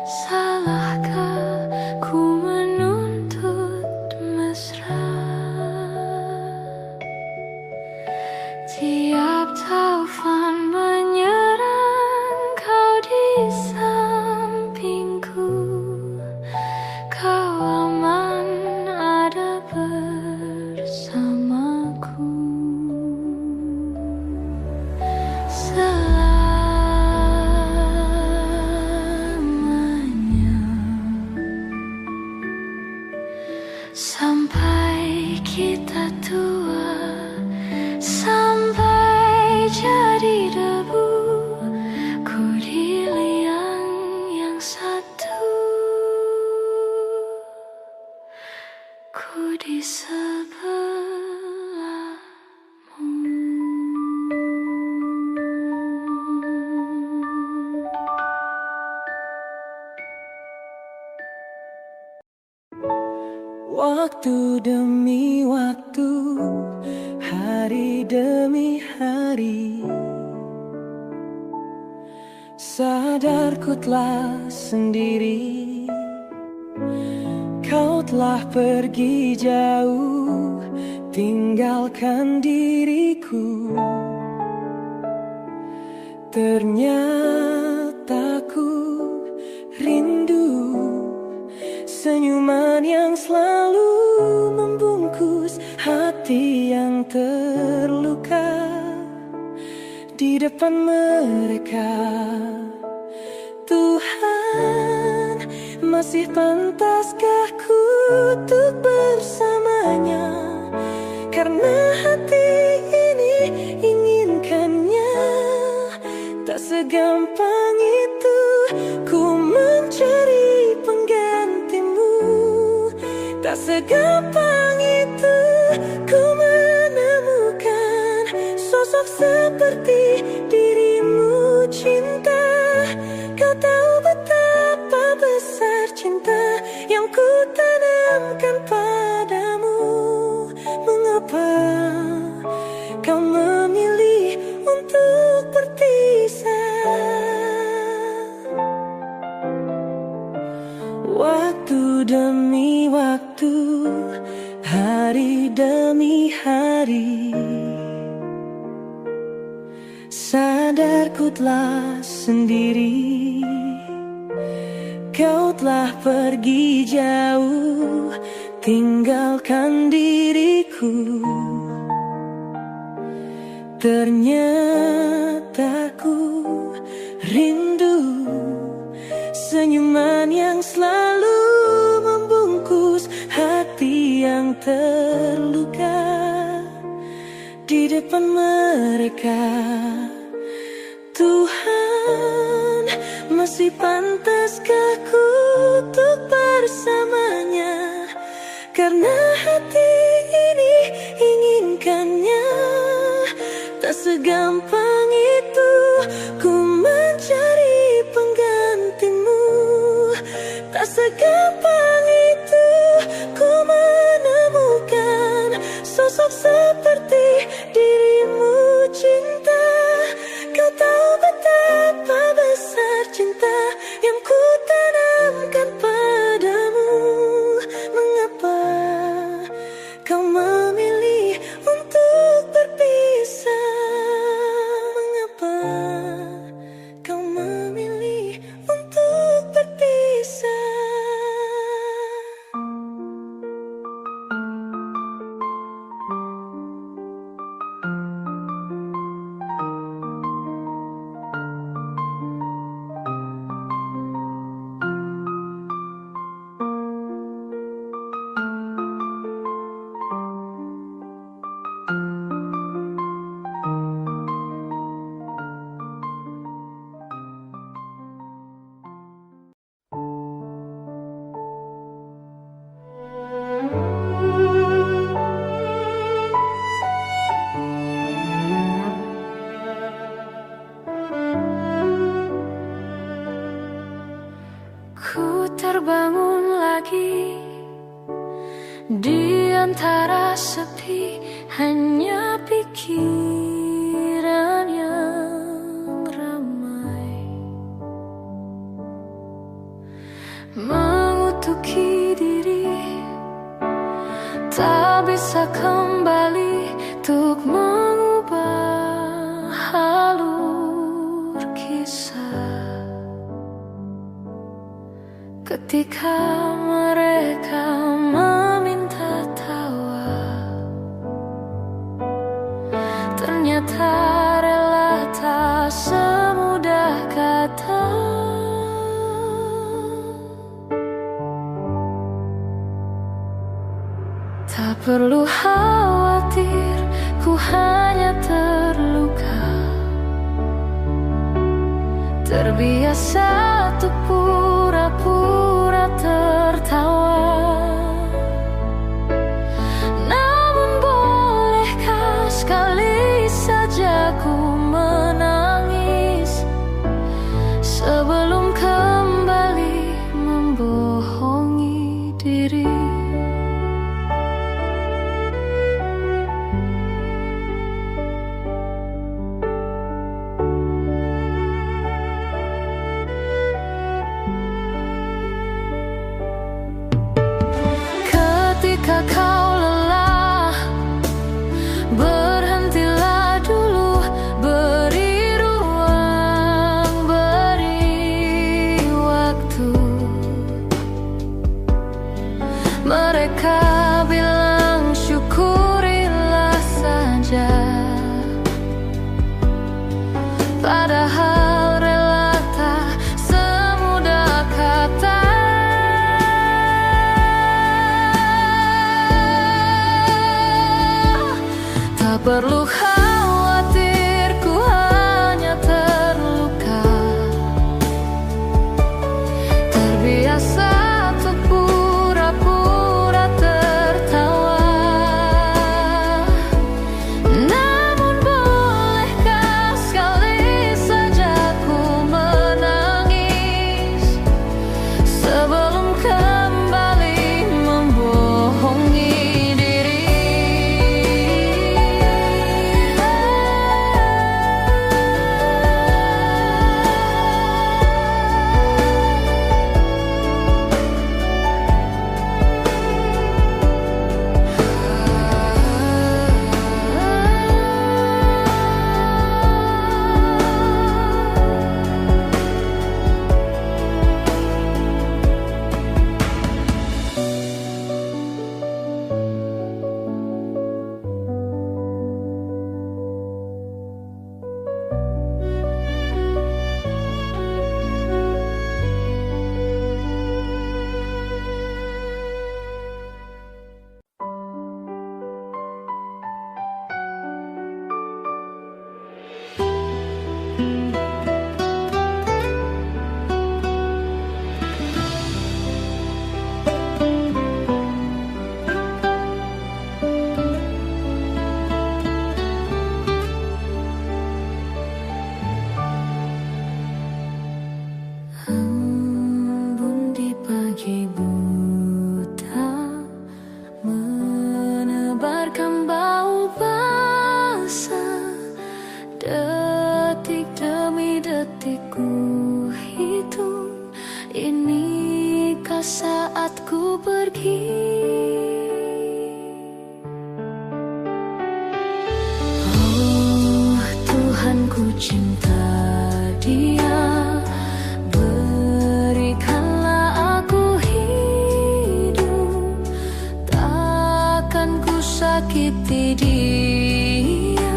salahkah ku menuntut mesra? Tiap taufan menyerang, kau di sampingku, kau aman ada bersamaku. Selamanya, sampai kita tua, sampai jadi debu, ku di yang satu, ku di sebelahmu. Waktu demi waktu, hari demi hari, sadarku telah sendiri. Kau telah pergi jauh, tinggalkan diriku. Ternyata ku rindu senyuman yang selalu membungkus hati yang terluka. Di depan mereka, Tuhan, masih pantaskah ku untuk bersamanya? Karena hati ini inginkannya. Tak segampang itu ku mencari penggantimu. Tak segampang itu ku menemukan sosok seperti dirimu, cinta. Kau tahu betapa besar cinta yang ku tanamkan padamu. Mengapa kau memilih untuk berpisah? Waktu demi waktu, hari demi hari, sadarku telah sendiri. Kau telah pergi jauh, tinggalkan diriku. Ternyata ku rindu senyuman yang selalu membungkus hati yang terluka. Di depan mereka, Tuhan, masih pantaskah ku untuk bersamanya? Karena hati ini inginkannya. Tak segampang itu ku mencari penggantimu. Tak segampang itu ku menemukan sosok seperti dirimu, cinta. Kau tahu betapa besar cinta yang ku tanamkan padamu. Mengapa kau memilih untuk berpisah? Mengapa kau memilih untuk berpisah? pikiran yang ramai, mengutuki diri, tak bisa kembali untuk mengubah alur kisah. Ketika mereka meminta tawa, ternyata rela tak semudah kata. Tak perlu khawatir, ku hanya terluka, terbiasa untuk pura-pura tertawa. Namun bolehkah sekali saja ku menangis sebelum kembali membohongi diri. Ketika kau lelah, berhentilah dulu, beri ruang, beri waktu. Mereka bilang syukurilah saja, padahal rela tak semudah kata. Tak perlu khawatir, ku hanya terluka, terbiasa untuk pura-pura tertawa. Namun bolehkah sekali saja ku menangis sebelum kembali membohongi diri. Embun di pagi buta, menebarkan bau basah. Detik demi detik ku hitung, inikah saatku pergi? Oh Tuhan, ku cinta dia, berikanlah aku hidup, takkan ku sakiti dia,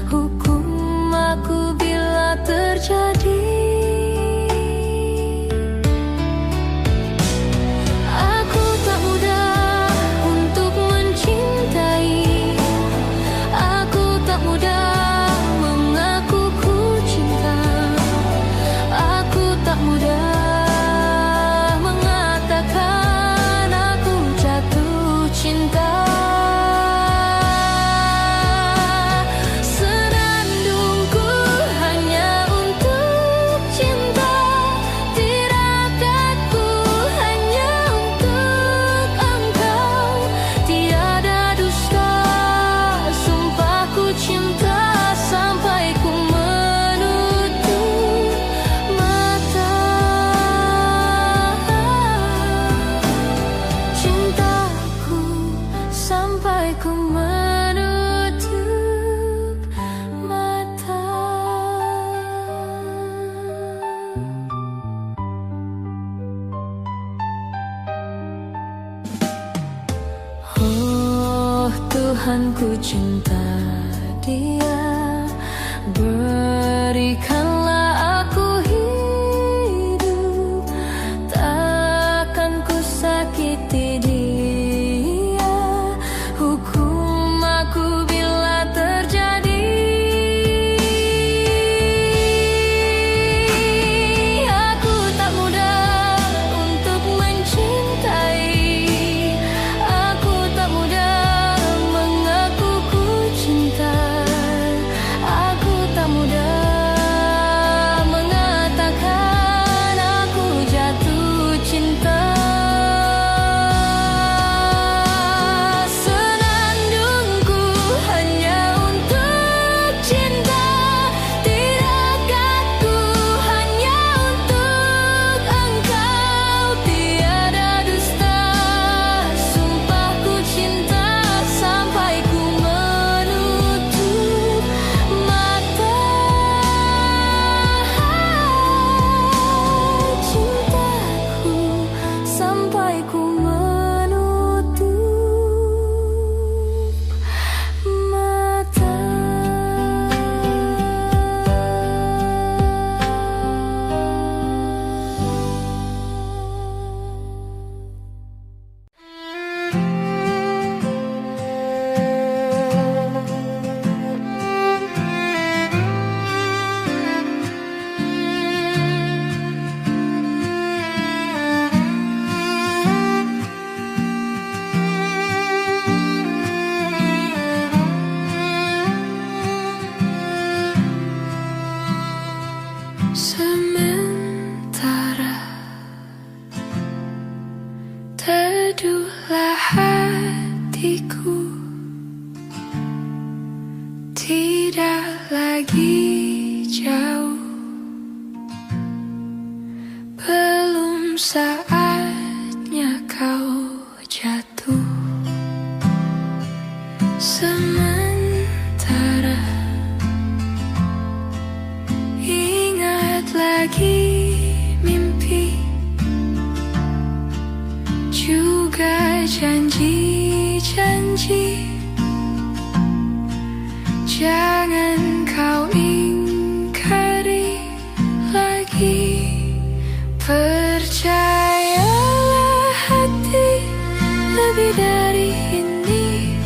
hukum aku bila terjadi. Aku tak mudah untuk mencintai, aku tak mudah mengaku ku cinta. Tuhan ku cinta dia. Berikanlah aku hidup, takkan ku sakiti dia. Hukum aku bila terjadi. Aku tak mudah untuk mencintai, aku tak mudah mengaku ku cinta. Aku tak mudah mengatakan aku jatuh cinta. Senandungku hanya untuk cinta, tirakatku hanya untuk engkau. Tiada dusta, sumpahku cinta sampai ku menutup mata. Cintaku sampai ku menutup mata. Sementara teduhlah hatiku, tidak lagi jauh. Belum saatnya kau jatuh. Sementara ingat lagi mimpi, juga janji-janji. Jangan kau ingkari lagi. Percayalah hati, lebih dari ini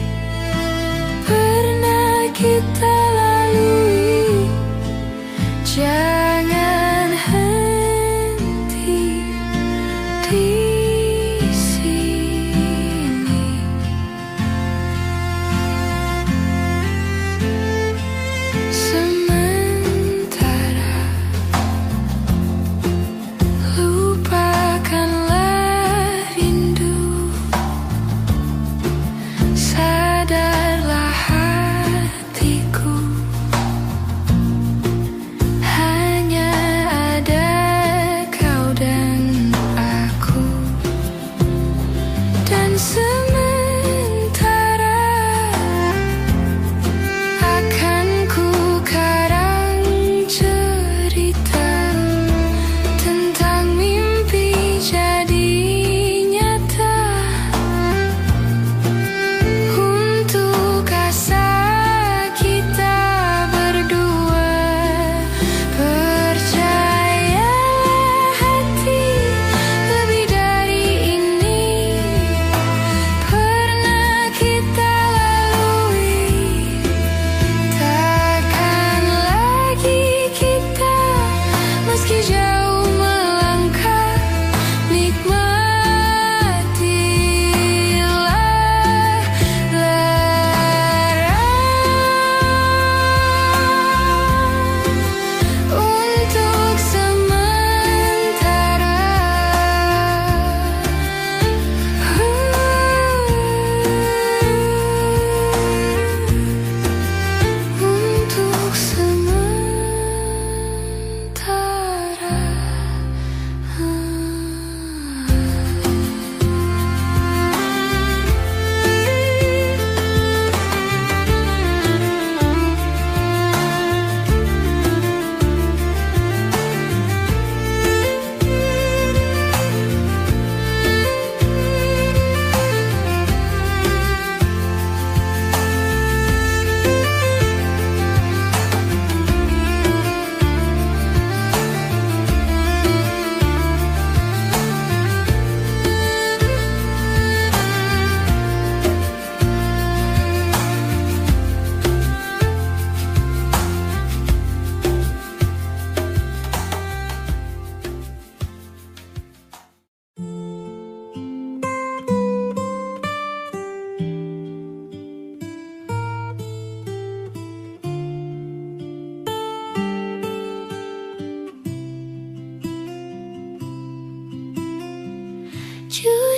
pernah kita lalui. Jangan henti di sini.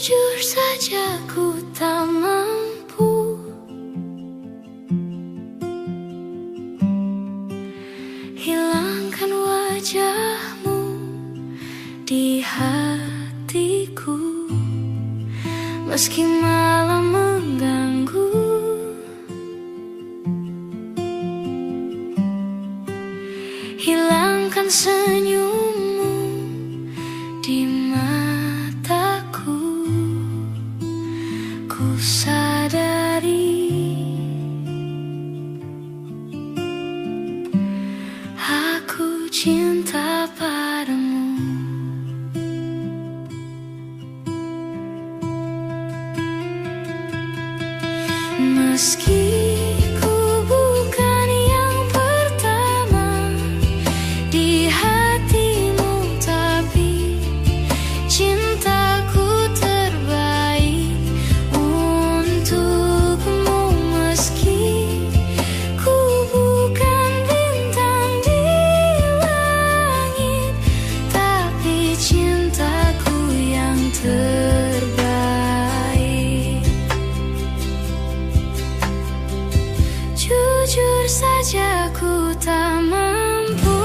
Jujur saja ku tak mampu hilangkan wajahmu di hatiku, meski malam mengganggu. Hilangkan senyummu di mataku. Ku sadari aku cinta padamu. Meski ku bukan yang pertama di hatimu, tapi cintaku terbaik untukmu. Meski ku bukan bintang di langit, tapi cintaku yang terbaik. Jujur saja ku tak mampu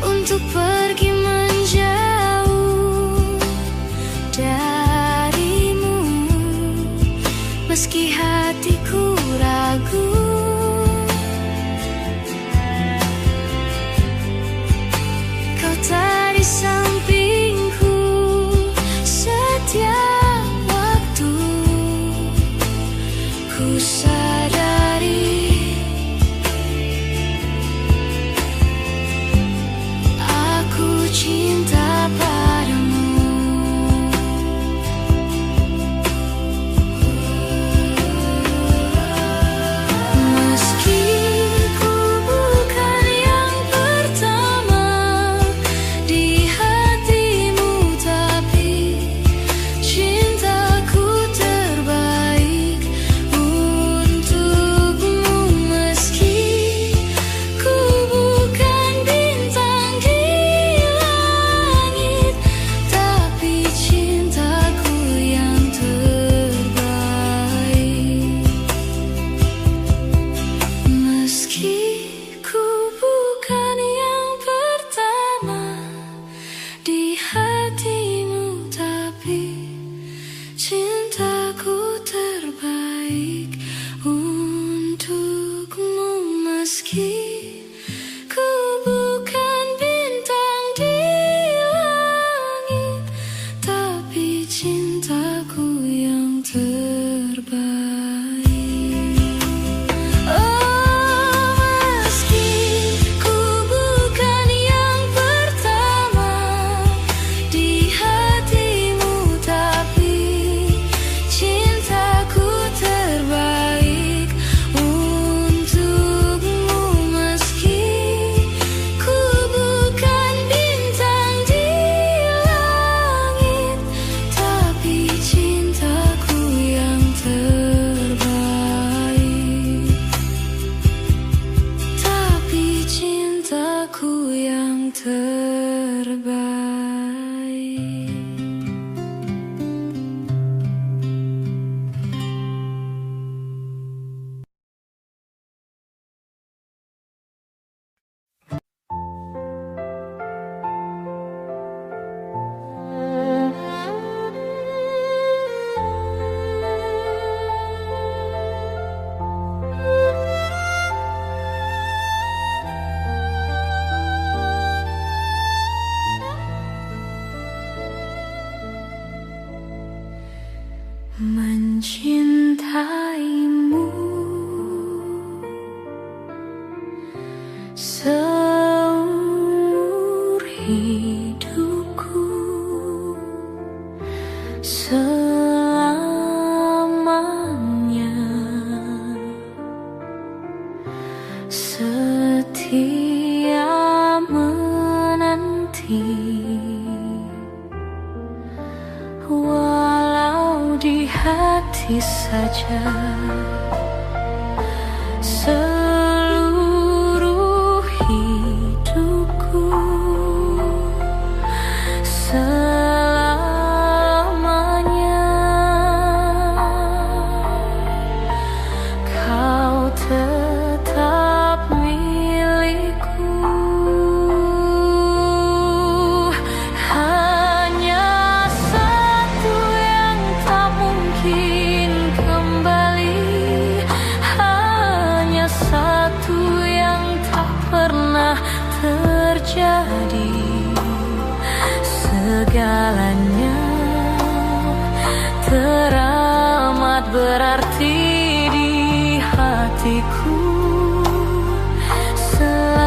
untuk pergi menjauh darimu, meski hatiku ragu. Kau tak di sampingku setiap waktu. Ku sadari aku cinta padamu. Meski ku bukan yang pertama di hatimu, tapi cintaku terbaik untukmu. Meski ku bukan bintang di langit, tapi cintaku yang terbaik. Meski ku bukan yang pertama di hatimu, tapi cintaku terbaik untukmu. Meski ku bukan bintang di langit, tapi cintaku yang terbaik. Oh, meski ku bukan yang pertama di hatimu, tapi cintaku terbaik untukmu. Meski ku bukan bintang di langit, tapi cintaku yang terbaik. Tapi cintaku yang terbaik. Mencintaimu seumur hidupku, selamanya setia menanti. Walau di hati saja seluruh hidupku, berarti di hatiku selamanya.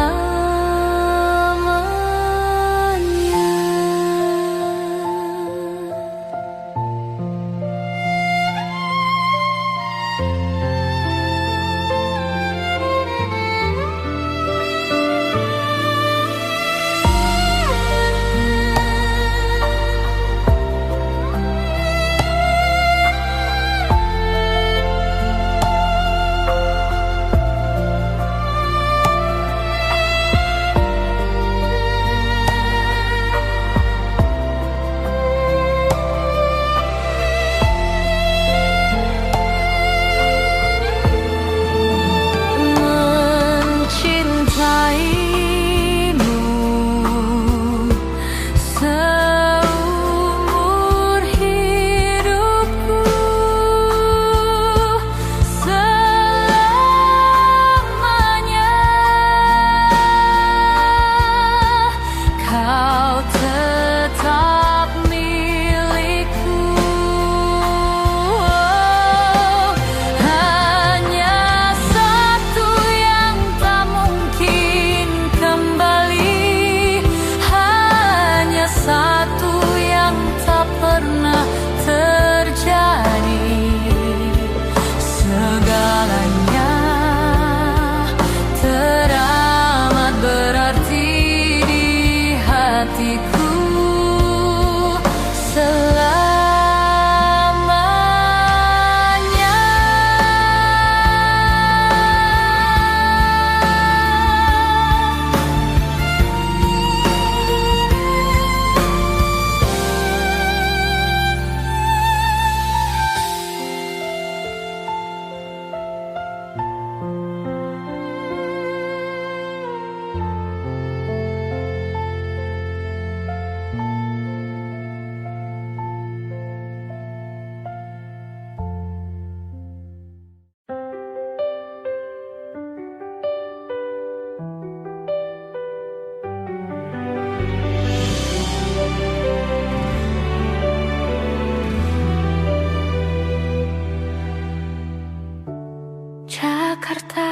Jakarta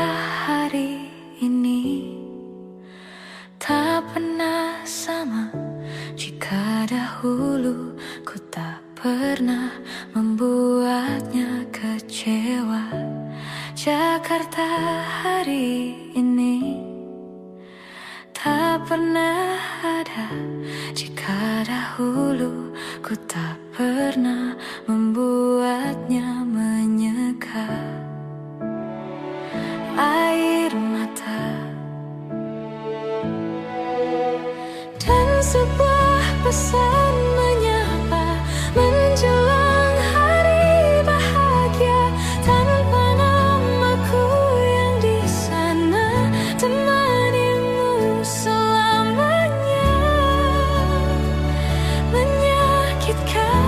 hari ini tak pernah sama. Jika dahulu ku tak pernah membuatnya kecewa, Jakarta hari ini tak pernah ada. Jika dahulu ku tak pernah membuatnya menyeka air mata. Dan sebuah pesan menyapa menjelang hari bahagia, tanpa namaku yang di sana, temanimu selamanya. Menyakitkan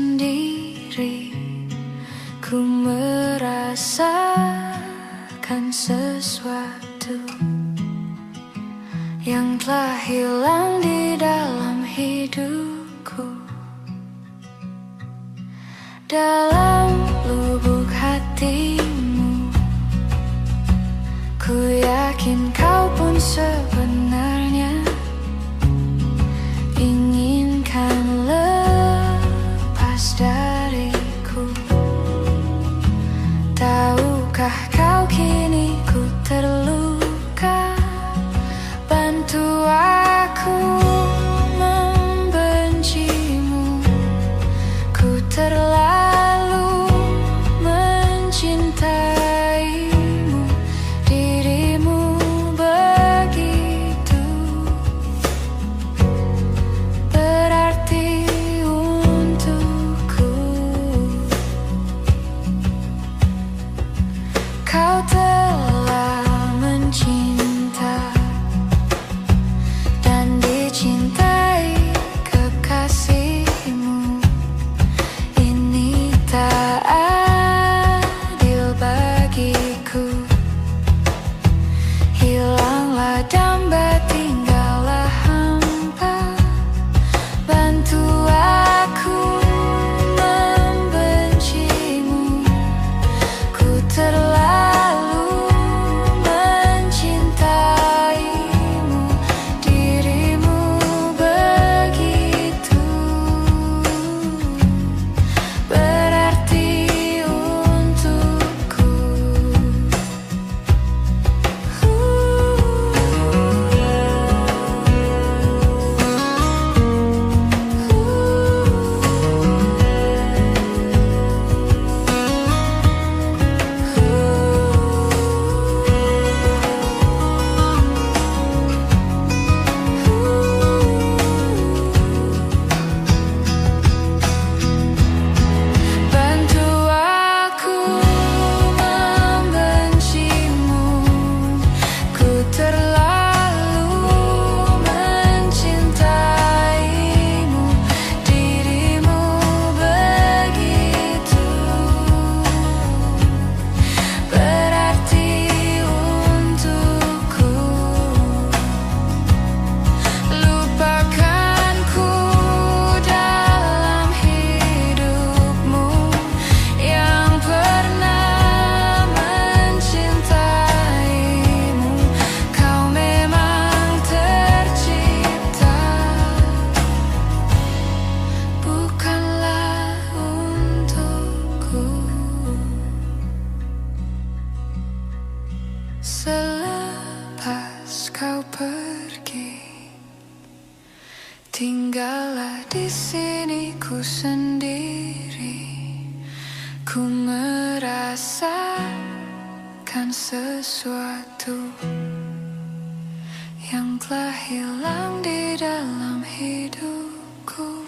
sendiri. Ku merasakan sesuatu yang telah hilang di dalam hidupku. Dalam lubuk hatimu, ku yakin kau pun sebenarnya inginkan lepas dariku. Tahukah kau kini ku terluka? Bantu aku membencimu. Ku terlalu mencintaimu. Dirimu begitu berarti untukku. Kau telah mencinta dan dicintai kekasihmu. Ini tak adil bagiku. Hilanglah damba, tinggallah hampa. Bantu aku membencimu. Ku terlalu mencintaimu. Dirimu begitu berarti untukku. Bantu aku membencimu. Ku terlalu mencintaimu. Dirimu begitu berarti untukku. Lupakanku dalam hidupmu yang pernah mencintaimu. Kau memang tercipta, bukanlah untukku. Selepas kau pergi, tinggallah di sini ku sendiri. Ku merasakan sesuatu yang telah hilang di dalam hidupku.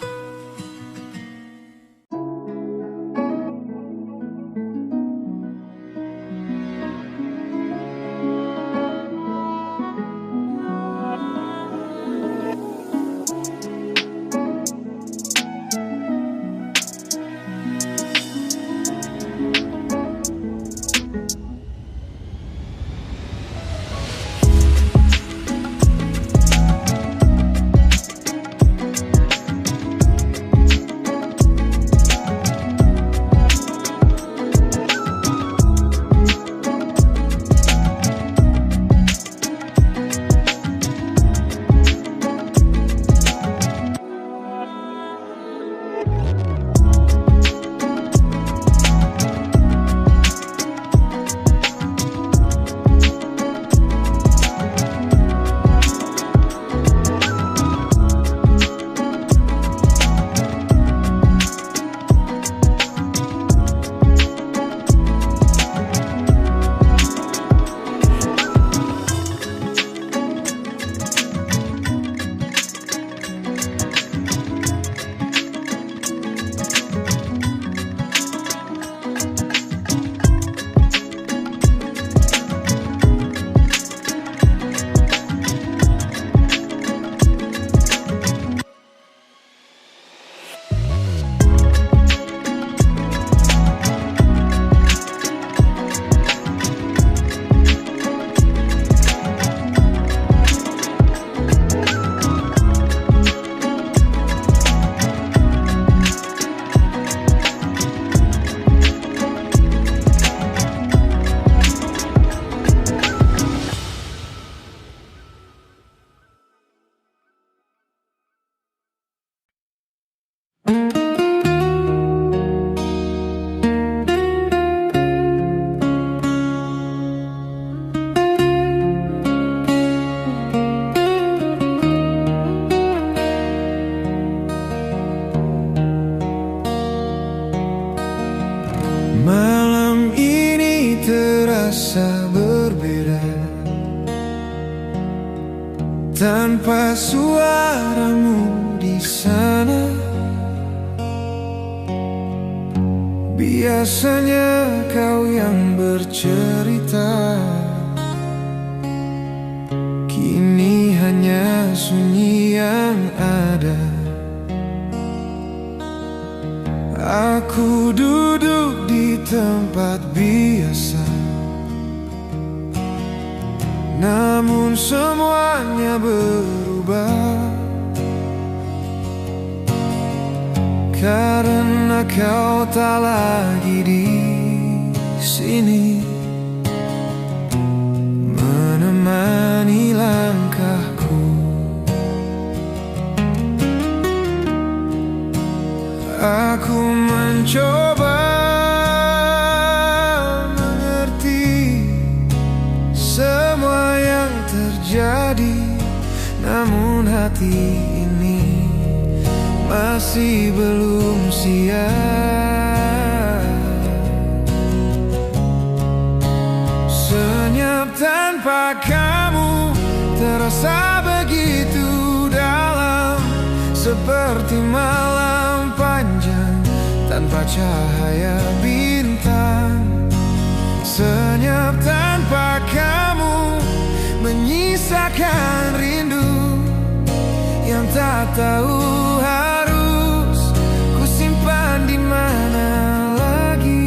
terasa berbeda tanpa suaramu di sana. Biasanya kau yang bercerita, kini hanya sunyi yang ada. Aku duduk di tempat biasa, namun semuanya berubah karena kau tak lagi di sini menemani langkahku. Aku mencoba mengerti semua yang terjadi, namun hati ini masih belum siap. Senyap tanpa kamu terasa begitu dalam, seperti malam panjang tanpa cahaya bintang. Senyap tanpa kamu menyisakan rindu yang tak tahu harus ku simpan di mana lagi.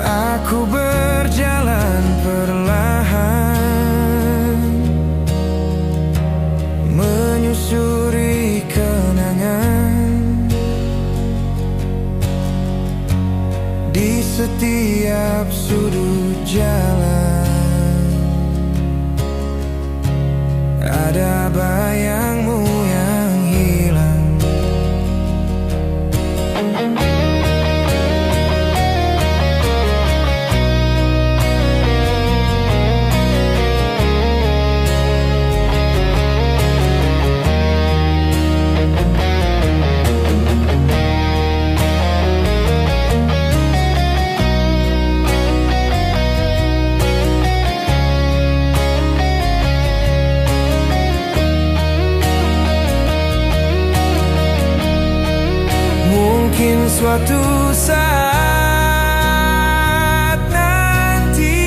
Aku berjalan perlahan, menyusuri kenangan. Di setiap sudut jalan ada bayangmu yang hilang. Mungkin suatu saat nanti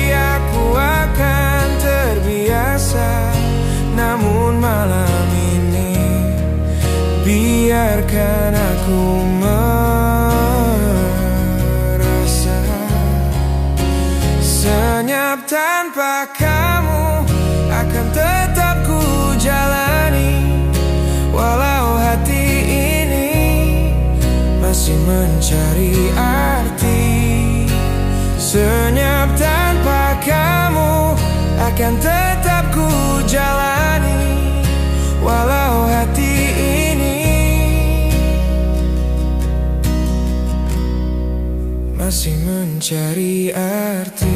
aku akan terbiasa, namun malam ini biarkan aku merasa. Senyap tanpa kamu akan tetap ku jalani, walau hati masih mencari arti. Senyap tanpa kamu akan tetap ku jalani, walau hati ini masih mencari arti.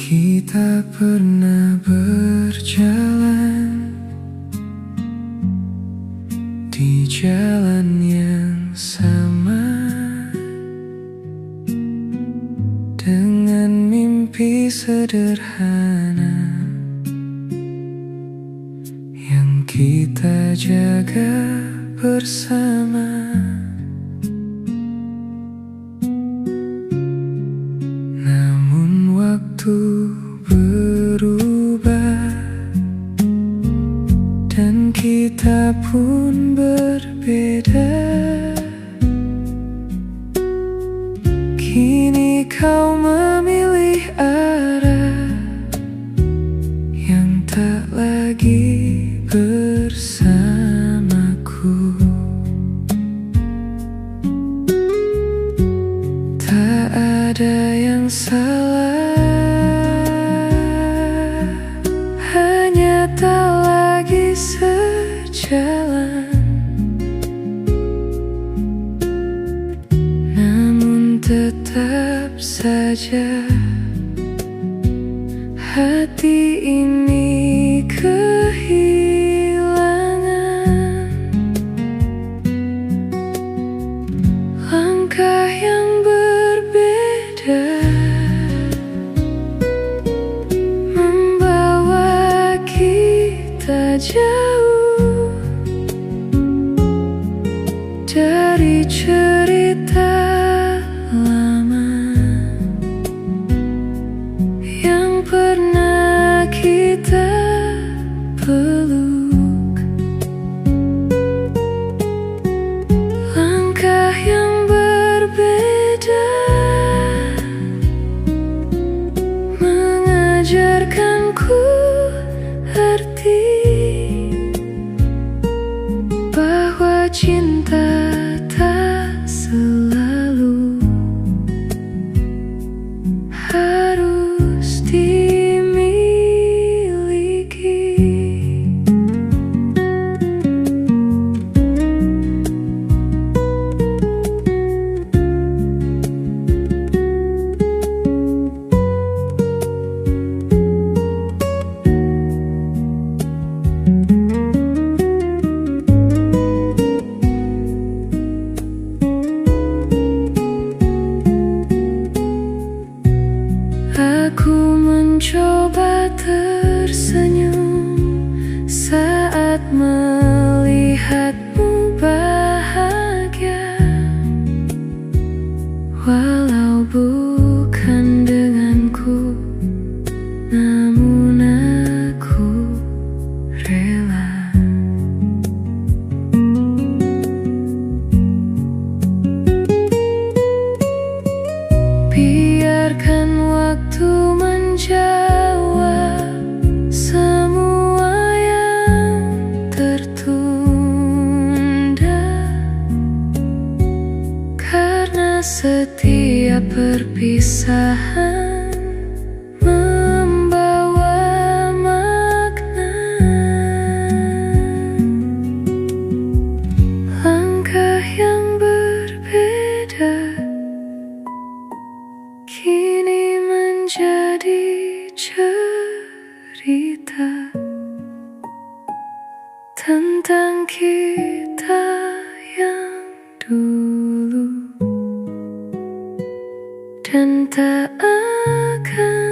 Kita pernah berjalan di jalan yang sama, dengan mimpi mimpi sederhana yang kita jaga bersama. Namun waktu berubah dan kita pun berbeda. Kini kau memilih arah yang tak lagi bersamaku. Tak ada yang salah, hanya tak lagi sejalan. Tetap saja hati ini kehilangan langkah yang berbeda, membawa kita jauh dari cerita pernah kita peluk. Langkah yang berbeda mengajarkanku arti bahwa cinta tak selalu harus dimiliki. Aku mencoba tersenyum saat melihatmu bahagia, walau bukan denganku, namun aku rela. Biarkan waktu menjawab semua yang tertunda, karena setiap perpisahan membawa makna. Langkah yang berbeda kini menjadi cerita tentang kita yang dulu dan tak akan